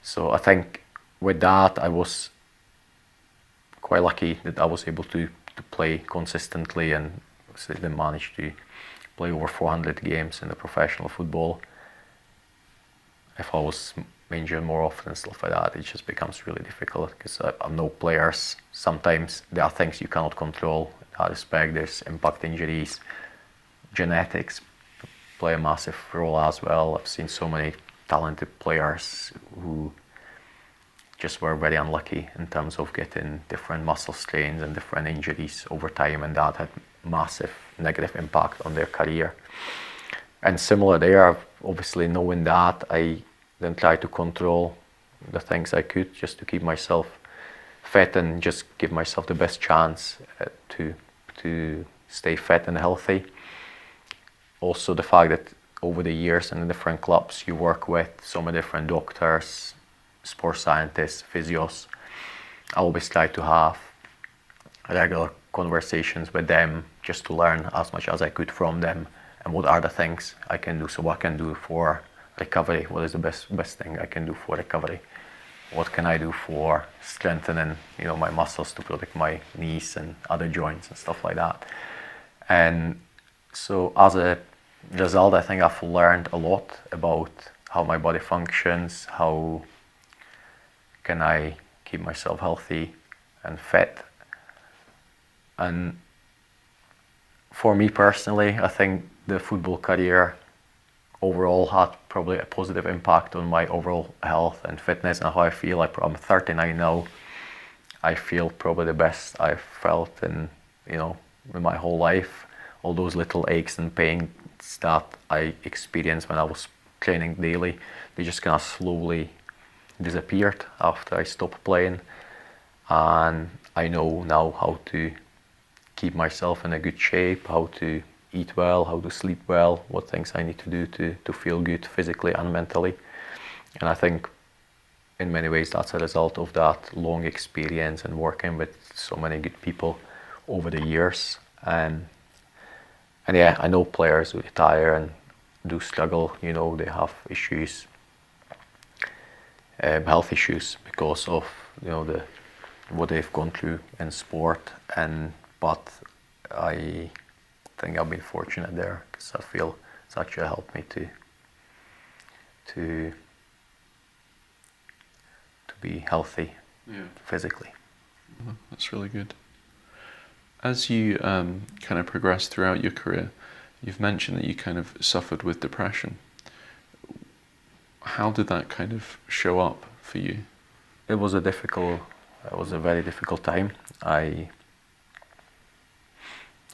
So I think with that, I was quite lucky that I was able to play consistently, and then managed to play over 400 games in the professional football. If I was injured more often and stuff like that, it just becomes really difficult because I know players, sometimes there are things you cannot control in that respect. There's impact injuries, genetics play a massive role as well. I've seen so many talented players who just were very unlucky in terms of getting different muscle strains and different injuries over time, and that had massive negative impact on their career. And similar there, obviously knowing that, I then try to control the things I could just to keep myself fit and just give myself the best chance to stay fit and healthy. Also the fact that over the years in the different clubs you work with so many different doctors, sports scientists, physios, I always try to have regular conversations with them just to learn as much as I could from them, and what are the things I can do. So what I can do for recovery, what is the best thing I can do for recovery, what can I do for strengthening my muscles to protect my knees and other joints and stuff like that. And so as a result, I think I've learned a lot about how my body functions, how can I keep myself healthy and fit. And for me personally, I think the football career overall had probably a positive impact on my overall health and fitness and how I feel. I'm 39 now. I feel probably the best I've felt in my whole life. All those little aches and pains that I experienced when I was training daily, they just kind of slowly disappeared after I stopped playing. And I know now how to keep myself in a good shape, how to eat well, how to sleep well, what things I need to do to feel good physically and mentally. And I think in many ways that's a result of that long experience and working with so many good people over the years. And yeah, I know players who retire and do struggle, they have issues, health issues because of what they've gone through in sport. But I think I've been fortunate there because I feel it's actually helped me to be healthy physically. That's really good. As you kind of progressed throughout your career, you've mentioned that you kind of suffered with depression. How did that kind of show up for you? It was a very difficult time.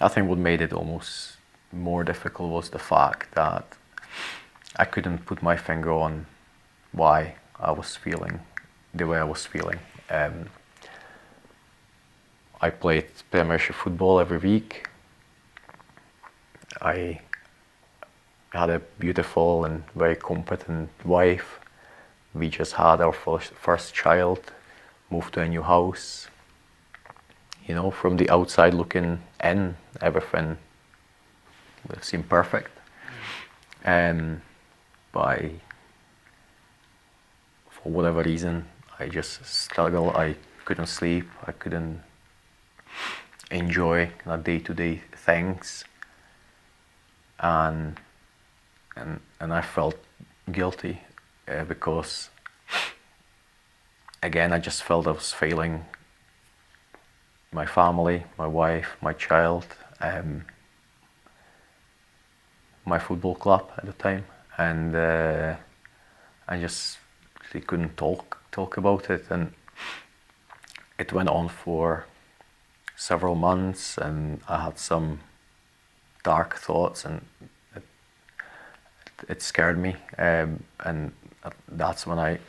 I think what made it almost more difficult was the fact that I couldn't put my finger on why I was feeling the way I was feeling. I played Premiership football every week. I had a beautiful and very competent wife. We just had our first child, moved to a new house. From the outside looking in, everything seemed perfect. But for whatever reason, I just struggled. I couldn't sleep. I couldn't enjoy day-to-day things, and I felt guilty because, again, I just felt I was failing my family, my wife, my child, my football club at the time, and I just really couldn't talk about it, and it went on for several months, and I had some dark thoughts, and it scared me, and that's when I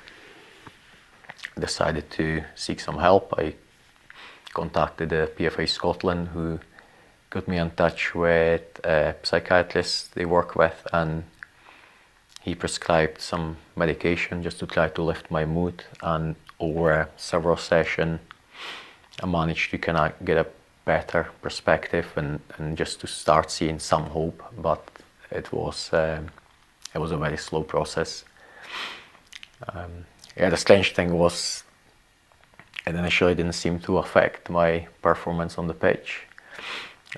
decided to seek some help. I contacted the PFA Scotland, who got me in touch with a psychiatrist they work with, and he prescribed some medication just to try to lift my mood, and over several sessions I managed to kind of get a better perspective and just to start seeing some hope, but it was a very slow process. The strange thing was it initially didn't seem to affect my performance on the pitch.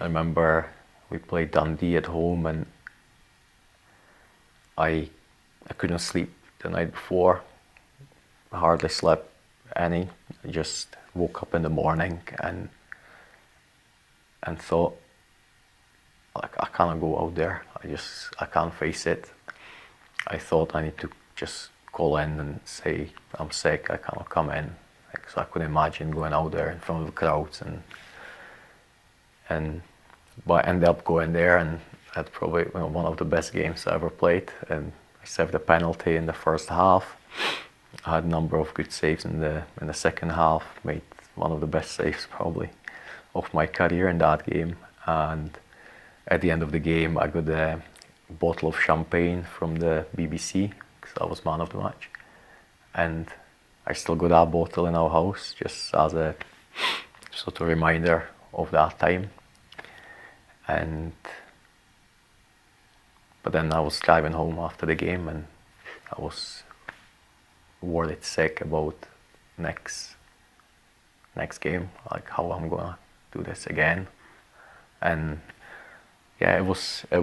I remember we played Dundee at home, and I couldn't sleep the night before. I hardly slept any. I just woke up in the morning and thought, like, I can't go out there. I can't face it. I thought I need to just call in and say I'm sick, I cannot come in. So I couldn't imagine going out there in front of the crowds, but I ended up going there and had probably one of the best games I ever played, and I saved a penalty in the first half. I had a number of good saves in the second half, made one of the best saves probably of my career in that game, and at the end of the game I got a bottle of champagne from the BBC because I was man of the match, and I still got that bottle in our house just as a sort of reminder of that time. But then I was driving home after the game, and I was worried sick about next game, like how I'm gonna do this again. And yeah, it was a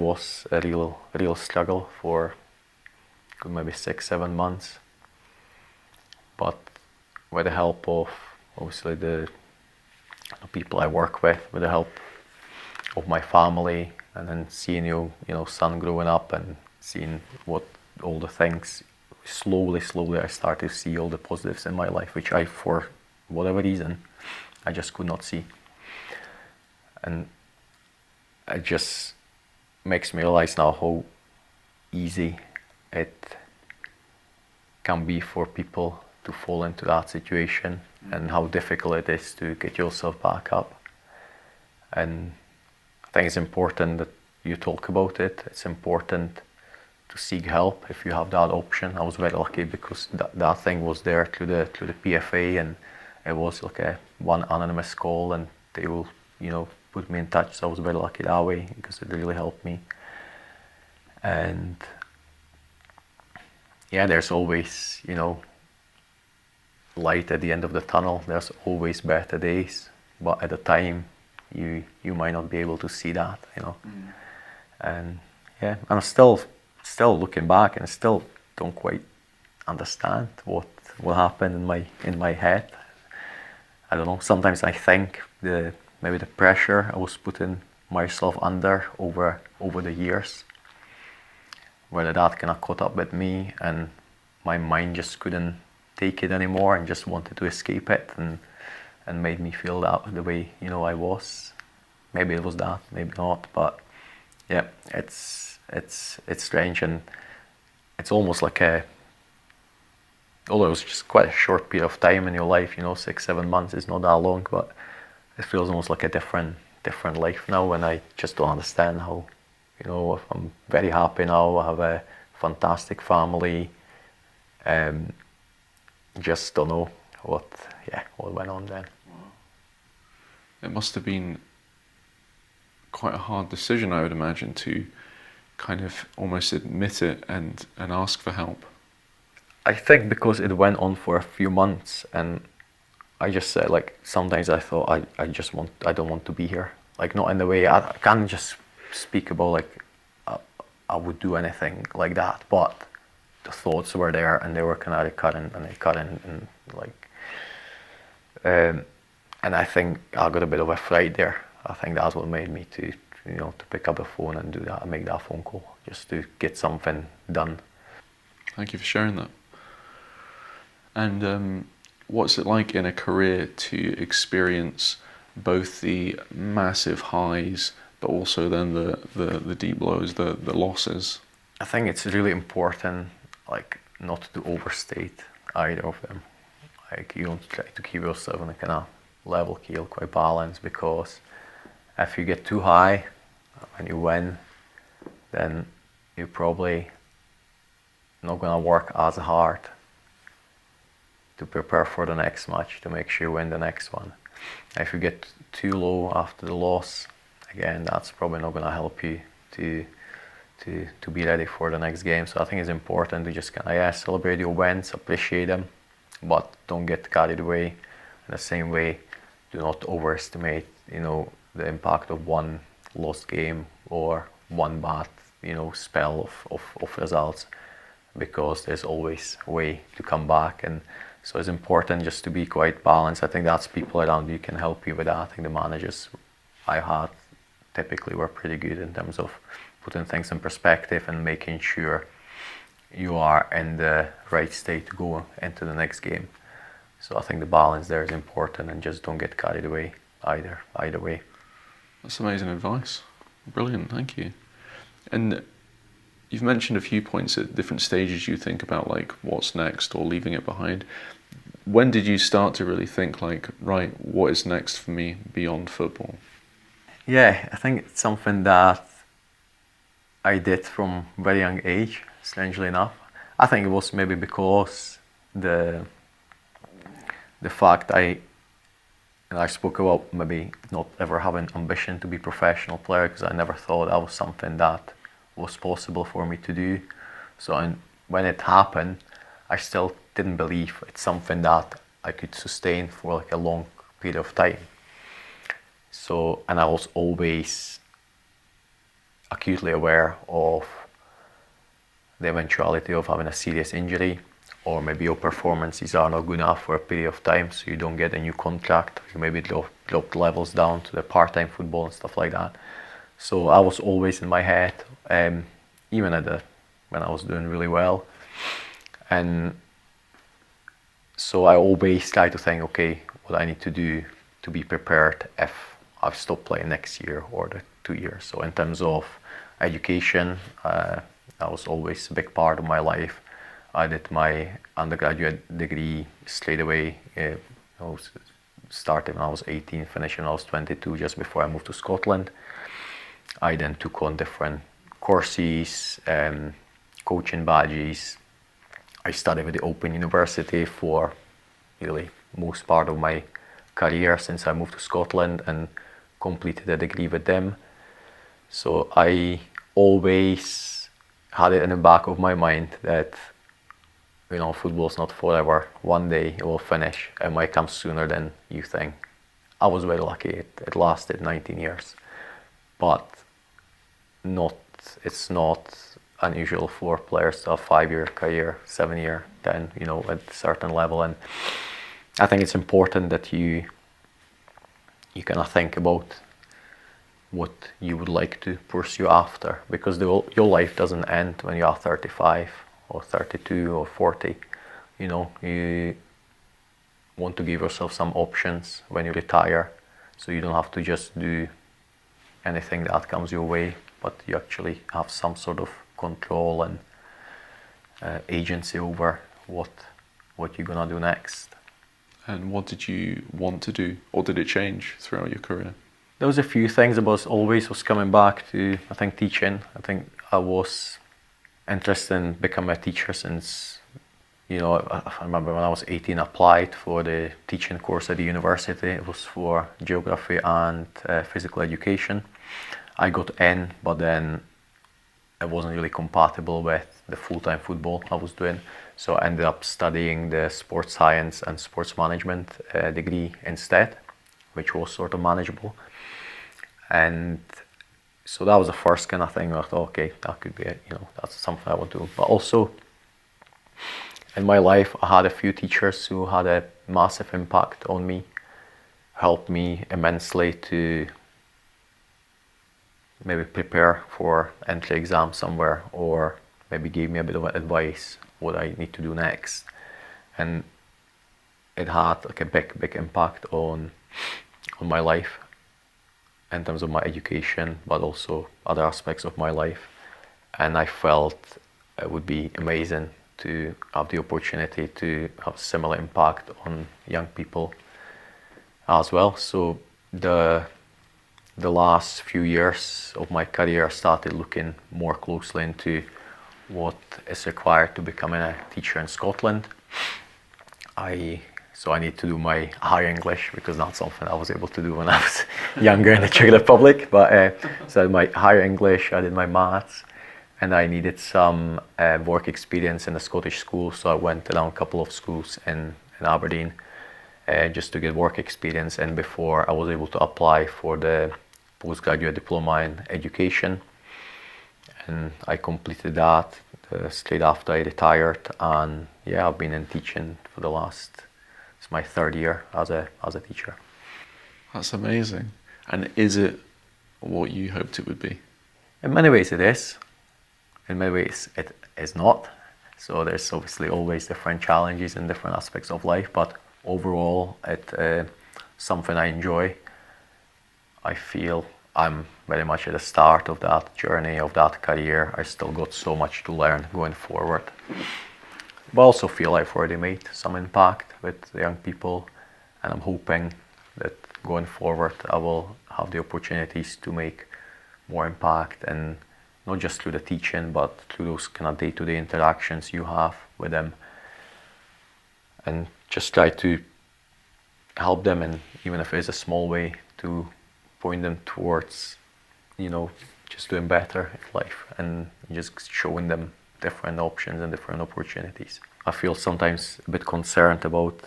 real struggle for maybe 6-7 months. But with the help of obviously the people I work with the help of my family, and then seeing son growing up and seeing what all the things, slowly I started to see all the positives in my life, which I, for whatever reason, I just could not see. And it just makes me realize now how easy it can be for people to fall into that situation, and how difficult it is to get yourself back up. And I think it's important that you talk about it. It's important to seek help if you have that option. I was very lucky because that thing was there through the PFA, and it was like one anonymous call, and they will put me in touch. So I was very lucky that way because it really helped me. And yeah, there's always light at the end of the tunnel. There's always better days, but at the time you might not be able to see that, And yeah, I'm still looking back, and I still don't quite understand what happened in my head. I don't know. Sometimes I think maybe the pressure I was putting myself under over the years, whether that kind of caught up with me, and my mind just couldn't take it anymore and just wanted to escape it, and made me feel that the way I was. Maybe it was that, maybe not, but yeah, it's strange, and it's almost like although it was just quite a short period of time in your life, 6-7 months is not that long, but it feels almost like a different life now, and I just don't understand how, I'm very happy now, I have a fantastic family, just don't know what went on then. It must have been quite a hard decision, I would imagine, to kind of almost admit it and ask for help? I think because it went on for a few months, and I just said, like, sometimes I thought I don't want to be here. Like, not in the way, I can't just speak about, like, I would do anything like that, but the thoughts were there, and they were kind of recurrent, and and like, and I think I got a bit of a fright there. I think that's what made me to pick up the phone and do that, and make that phone call, just to get something done. Thank you for sharing that. And what's it like in a career to experience both the massive highs, but also then the deep lows, the losses? I think it's really important, like, not to overstate either of them. Like, you don't try to keep yourself on a kind of level keel, quite balanced, because if you get too high and you win, then you're probably not gonna work as hard to prepare for the next match, to make sure you win the next one. If you get too low after the loss, again, that's probably not gonna help you to be ready for the next game. So I think it's important to just kind of, celebrate your wins, appreciate them, but don't get carried away. In the same way, do not overestimate, the impact of one lost game or one bad, spell of results, because there's always a way to come back. And so it's important just to be quite balanced. I think that's people around you can help you with that. I think the managers I had typically were pretty good in terms of putting things in perspective and making sure you are in the right state to go into the next game. So I think the balance there is important, and just don't get carried away either way. That's amazing advice. Brilliant, thank you. And you've mentioned a few points at different stages you think about, like, what's next or leaving it behind. When did you start to really think, like, right, what is next for me beyond football? Yeah, I think it's something that I did from a very young age, strangely enough. I think it was maybe because the fact I spoke about maybe not ever having ambition to be a professional player, because I never thought that was something that was possible for me to do. So when it happened, I still didn't believe it's something that I could sustain for like a long period of time. So, and I was always acutely aware of the eventuality of having a serious injury, or maybe your performances are not good enough for a period of time, so you don't get a new contract. You maybe drop levels down to the part-time football and stuff like that. So I was always in my head, even when I was doing really well. And so I always try to think, okay, what I need to do to be prepared if I've stopped playing next year or the 2 years. So in terms of education, that was always a big part of my life. I did my undergraduate degree straight away. I started when I was 18, finished when I was 22, just before I moved to Scotland. I then took on different courses, coaching badges. I studied with the Open University for really most part of my career since I moved to Scotland, and completed a degree with them. So I always had it in the back of my mind that football's not forever. One day it will finish. It might come sooner than you think. I was very lucky. It lasted 19 years. But it's not unusual for players to have 5-year career, 7-year, 10, at a certain level. And I think it's important that you kind of think about what you would like to pursue after, because your life doesn't end when you are 35 or 32 or 40. You want to give yourself some options when you retire, so you don't have to just do anything that comes your way, but you actually have some sort of control and agency over what you're gonna do next. And what did you want to do, or did it change throughout your career? There was a few things. I was coming back to, I think, teaching. I think I was interested in becoming a teacher since, I remember when I was 18, I applied for the teaching course at the university. It was for geography and physical education. I got in, but then it wasn't really compatible with the full-time football I was doing. So I ended up studying the sports science and sports management degree instead, which was sort of manageable. And so that was the first kind of thing I thought, okay, that could be it, that's something I want to do. But also in my life, I had a few teachers who had a massive impact on me, helped me immensely to maybe prepare for entry exam somewhere, or maybe gave me a bit of advice what I need to do next. And it had like a big impact on my life in terms of my education, but also other aspects of my life. And I felt it would be amazing to have the opportunity to have similar impact on young people as well. So the last few years of my career, I started looking more closely into what is required to becoming a teacher in Scotland. So I need to do my higher English, because that's something I was able to do when I was younger in the Czech Republic. But so I did my higher English, I did my maths, and I needed some work experience in a Scottish school. So I went around a couple of schools in Aberdeen just to get work experience. And before I was able to apply for the postgraduate diploma in education, and I completed that straight after I retired. And yeah, I've been in teaching for the last, it's my third year as a teacher. That's amazing. And is it what you hoped it would be? In many ways it is. In many ways it is not. So there's obviously always different challenges in different aspects of life, but overall it's something I enjoy. I feel I'm very much at the start of that journey, of that career. I still got so much to learn going forward. But I also feel I've already made some impact with the young people, and I'm hoping that going forward I will have the opportunities to make more impact, and not just through the teaching, but through those kind of day-to-day interactions you have with them, and just try to help them, and even if it's a small way, to point them towards, just doing better in life, and just showing them different options and different opportunities. I feel sometimes a bit concerned about,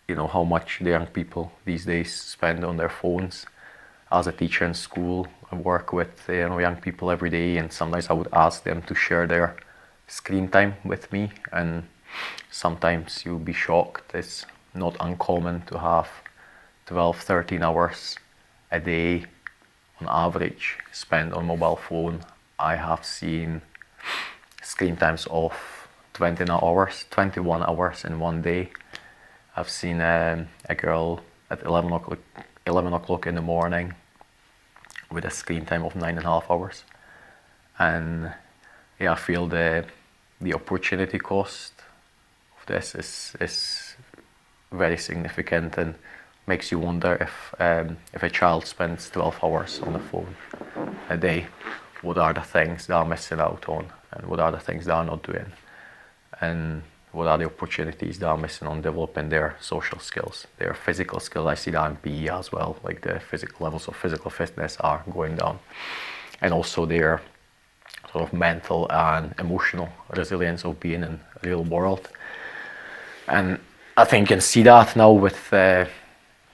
how much the young people these days spend on their phones. As a teacher in school, I work with young people every day, and sometimes I would ask them to share their screen time with me, and sometimes you'll be shocked. It's not uncommon to have 12, 13 hours a day on average spent on mobile phone. I have seen screen times of 21 hours in one day. I've seen a girl at 11 o'clock in the morning with a screen time of 9.5 hours. And yeah, I feel the opportunity cost of this is very significant, and makes you wonder if a child spends 12 hours on the phone a day, what are the things they are missing out on, and what are the things they are not doing, and what are the opportunities they are missing on developing their social skills, their physical skills. I see that in PE as well, like the physical levels of physical fitness are going down, and also their sort of mental and emotional resilience of being in the real world. And I think you can see that now with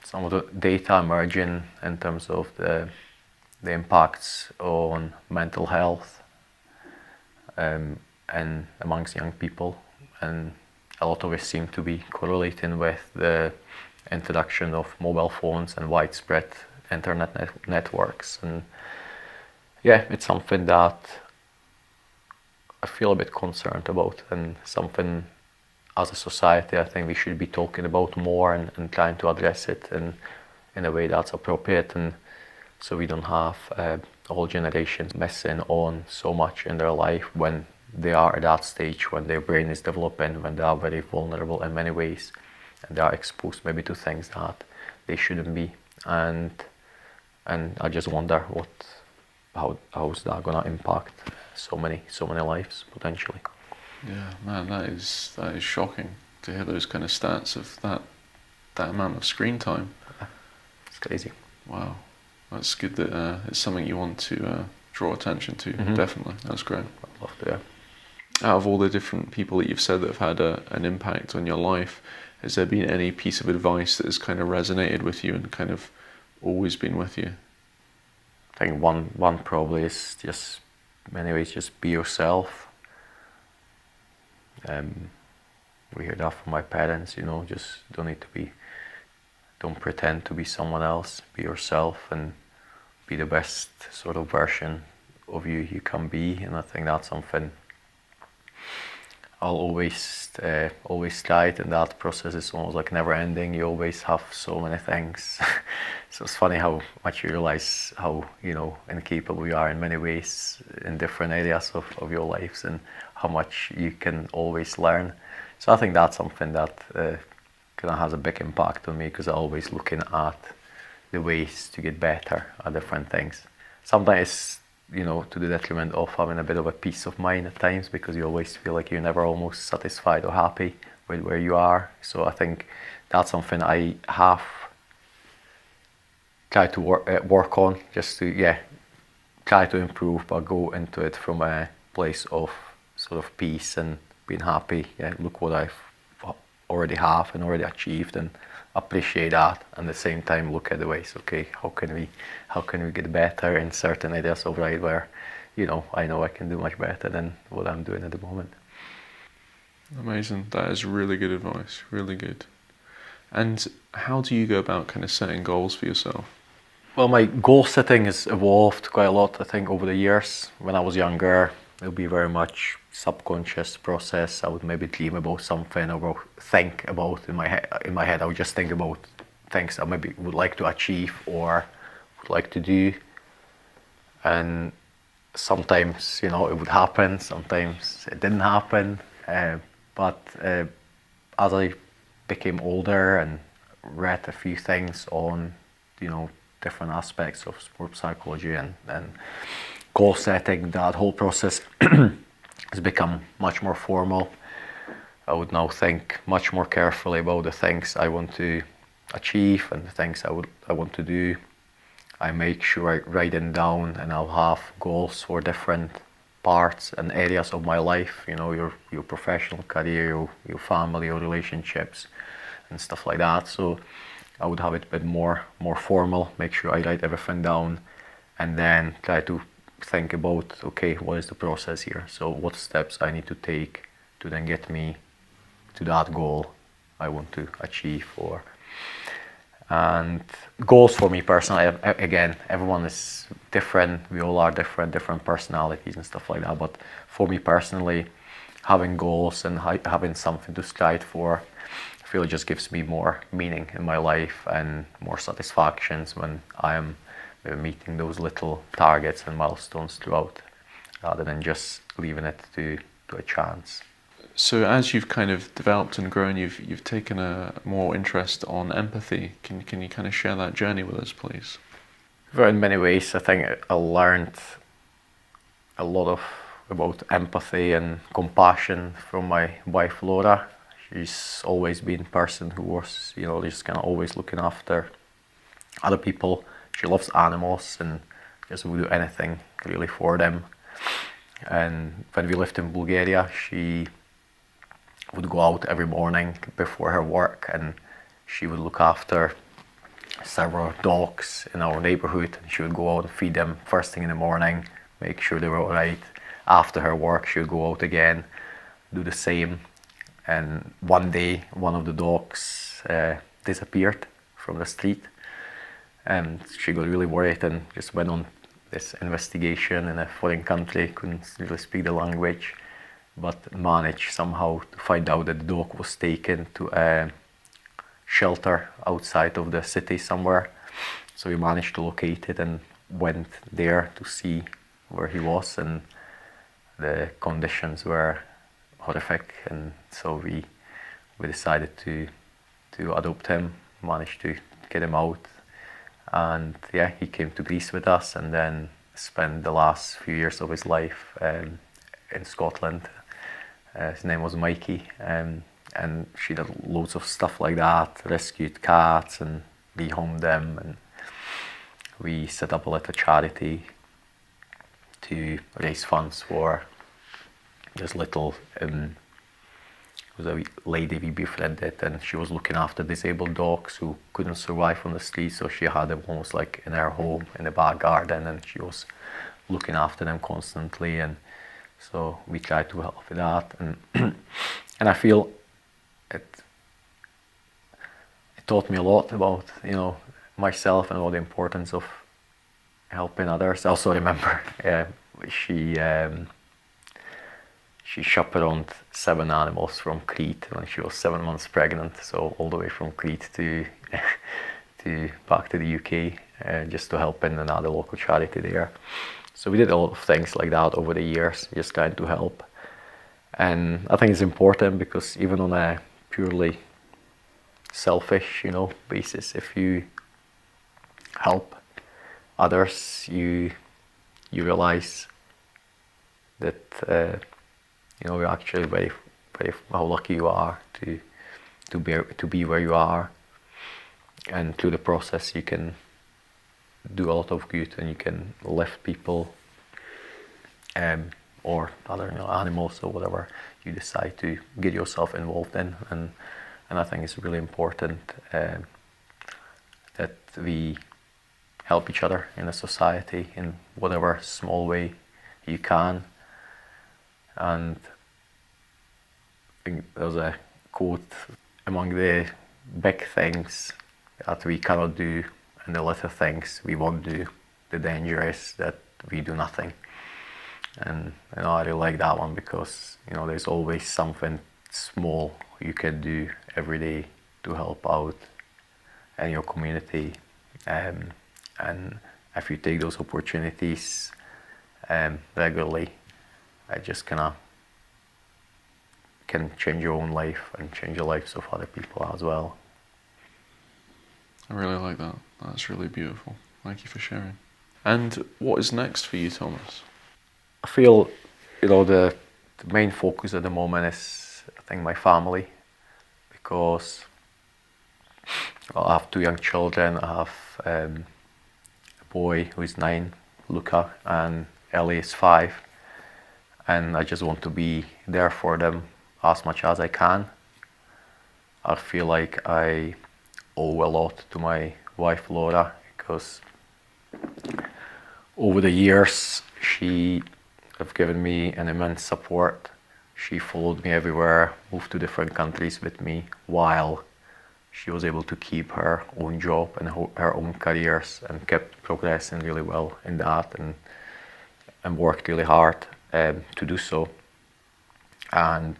some of the data emerging in terms of the impacts on mental health and amongst young people, and a lot of it seems to be correlating with the introduction of mobile phones and widespread internet networks. And yeah, it's something that I feel a bit concerned about, and something as a society I think we should be talking about more, and trying to address it in a way that's appropriate, and so we don't have a whole generation missing on so much in their life when they are at that stage, when their brain is developing, when they are very vulnerable in many ways, and they are exposed maybe to things that they shouldn't be. And I just wonder how's that gonna impact so many lives potentially. Yeah, man, that is shocking to hear those kind of stats of that amount of screen time. It's crazy. Wow, that's good that it's something you want to draw attention to. Definitely, that's great. I'd love to, yeah. Out of all the different people that you've said that have had an impact on your life, has there been any piece of advice that has kind of resonated with you and kind of always been with you? I think one probably is just, in many ways, just be yourself. We hear that from my parents, just don't pretend to be someone else, be yourself and be the best sort of version of you can be. And I think that's something I'll always try it, and that process is almost like never ending. You always have so many things. So it's funny how much you realize how incapable you are in many ways in different areas of your lives, and how much you can always learn. So I think that's something that kind of has a big impact on me, because I'm always looking at the ways to get better at different things. Sometimes to the detriment of having a bit of a peace of mind at times, because you always feel like you're never almost satisfied or happy with where you are. So I think that's something I have tried to work on, just to try to improve, but go into it from a place of sort of peace and being happy. Look what I've already have and already achieved, and appreciate that, and at the same time look at the ways, okay, how can we get better in certain areas of life where I know I can do much better than what I'm doing at the moment. Amazing. That is really good advice, really good. And how do you go about kind of setting goals for yourself? Well, my goal setting has evolved quite a lot, I think, over the years. When I was younger, it would be very much subconscious process. I would maybe dream about something, or think about in my head. I would just think about things I maybe would like to achieve or would like to do. And sometimes, it would happen. Sometimes it didn't happen. But as I became older and read a few things on, different aspects of sports psychology and goal setting, that whole process has become much more formal. I would now think much more carefully about the things I want to achieve and the things I want to do. I make sure I write them down, and I'll have goals for different parts and areas of my life. Your professional career, your family, your relationships, and stuff like that. So I would have it a bit more formal. Make sure I write everything down, and then try to think about, okay, what is the process here? So what steps I need to take to then get me to that goal I want to achieve. And goals for me personally, again, everyone is different. We all are different personalities and stuff like that. But for me personally, having goals and having something to strive for, I feel it just gives me more meaning in my life and more satisfactions when I am meeting those little targets and milestones throughout, rather than just leaving it to a chance. So as you've kind of developed and grown, you've taken a more interest on empathy. Can you kind of share that journey with us, please? Well, in many ways, I think I learned a lot about empathy and compassion from my wife Laura. She's always been a person who was, just kind of always looking after other people. She loves animals and just would do anything really for them. And when we lived in Bulgaria, she would go out every morning before her work, and she would look after several dogs in our neighborhood. She would go out and feed them first thing in the morning, make sure they were all right. After her work, she would go out again, do the same. And one day, one of the dogs disappeared from the street, and she got really worried and just went on this investigation in a foreign country, couldn't really speak the language, but managed somehow to find out that the dog was taken to a shelter outside of the city somewhere. So we managed to locate it and went there to see where he was, and the conditions were horrific, and so we decided to adopt him, managed to get him out, and he came to Greece with us, and then spent the last few years of his life in Scotland. His name was Mikey, and she did loads of stuff like that, rescued cats and rehomed them, and we set up a little charity to raise funds for this little, it was a lady we befriended, and she was looking after disabled dogs who couldn't survive on the street, so she had them almost like in her home, in the back garden, and she was looking after them constantly, and so we tried to help with that, and and I feel it taught me a lot about, you know, myself and about the importance of helping others. I also remember she chaperoned 7 animals from Crete when she was 7 months pregnant, so all the way from Crete to back to the UK, just to help in another local charity there. So we did a lot of things like that over the years, just trying to help. And I think it's important because even on a purely selfish, you know, basis, if you help others, you realize that you know, you're actually very how lucky you are to be where you are, and through the process you can do a lot of good, and you can lift people or other, you know, animals or whatever you decide to get yourself involved in, and I think it's really important that we help each other in a society in whatever small way you can. And I think there's a quote: among the big things that we cannot do and the little things we won't do, the danger is that we do nothing. And you know, I really like that one because, you know, there's always something small you can do every day to help out in your community, and if you take those opportunities regularly, it just can change your own life and change the lives of other people as well. I really like that. That's really beautiful. Thank you for sharing. And what is next for you, Tomáš? I feel, you know, the main focus at the moment is, I think, my family, because I have 2 young children. I have a boy who is 9, Luca, and Ellie is 5, and I just want to be there for them as much as I can. I feel like I owe a lot to my wife Laura, because over the years she have given me an immense support. She followed me everywhere, moved to different countries with me, while she was able to keep her own job and her own careers, and kept progressing really well in that, and worked really hard to do so. And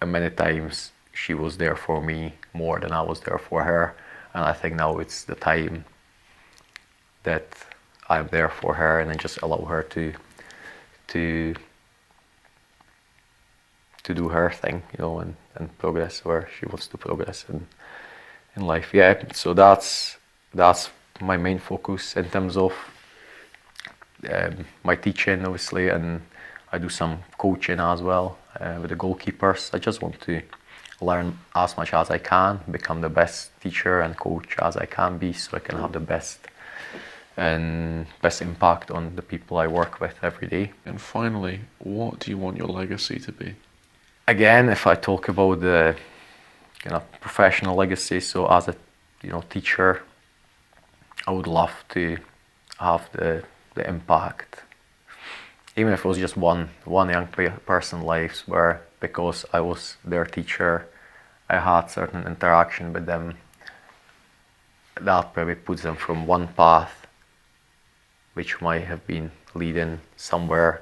many times she was there for me more than I was there for her, and I think now it's the time that I'm there for her, and I just allow her to do her thing, you know, and progress where she wants to progress in life. Yeah, so that's my main focus in terms of my teaching, obviously, and I do some coaching as well with the goalkeepers. I just want to learn as much as I can, become the best teacher and coach as I can be, so I can have the best impact on the people I work with every day. And finally, what do you want your legacy to be? Again, if I talk about the professional legacy, so as a teacher, I would love to have the impact, even if it was just one young person's lives, where because I was their teacher, I had certain interaction with them that probably puts them from one path which might have been leading somewhere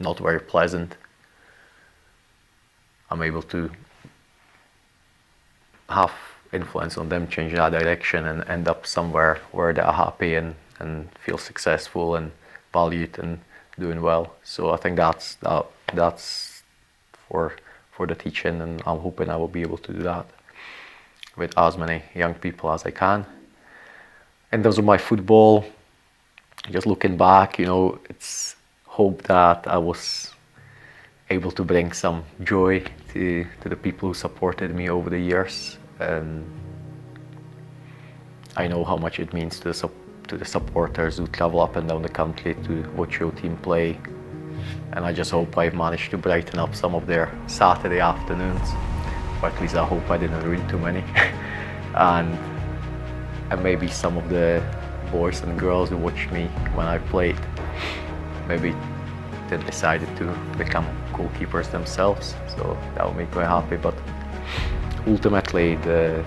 not very pleasant. I'm able to have influence on them, change that direction, and end up somewhere where they're happy and feel successful and valued and doing well. So I think that's for the teaching, and I'm hoping I will be able to do that with as many young people as I can. In terms of my football, just looking back, it's hope that I was able to bring some joy to the people who supported me over the years. And I know how much it means to to the supporters who travel up and down the country to watch your team play. And I just hope I've managed to brighten up some of their Saturday afternoons, or at least I hope I didn't ruin too many. and maybe some of the boys and girls who watched me when I played, maybe they decided to become goalkeepers themselves, so that would make me happy. But ultimately, I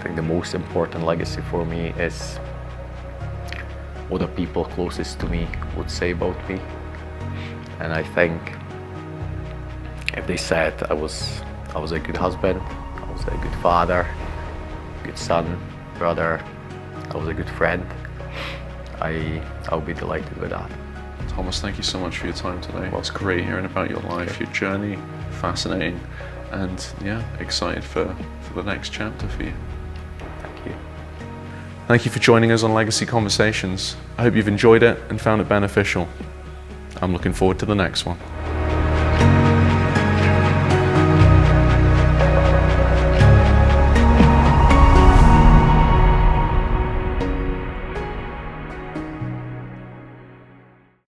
think the most important legacy for me is what the people closest to me would say about me. And I think if they said I was a good husband, I was a good father, good son, brother, I was a good friend, I'll be delighted with that. Thomas, thank you so much for your time today. Well, it's great hearing about your life, your journey, fascinating, and yeah, excited for the next chapter for you. Thank you. Thank you for joining us on Legacy Conversations. I hope you've enjoyed it and found it beneficial. I'm looking forward to the next one.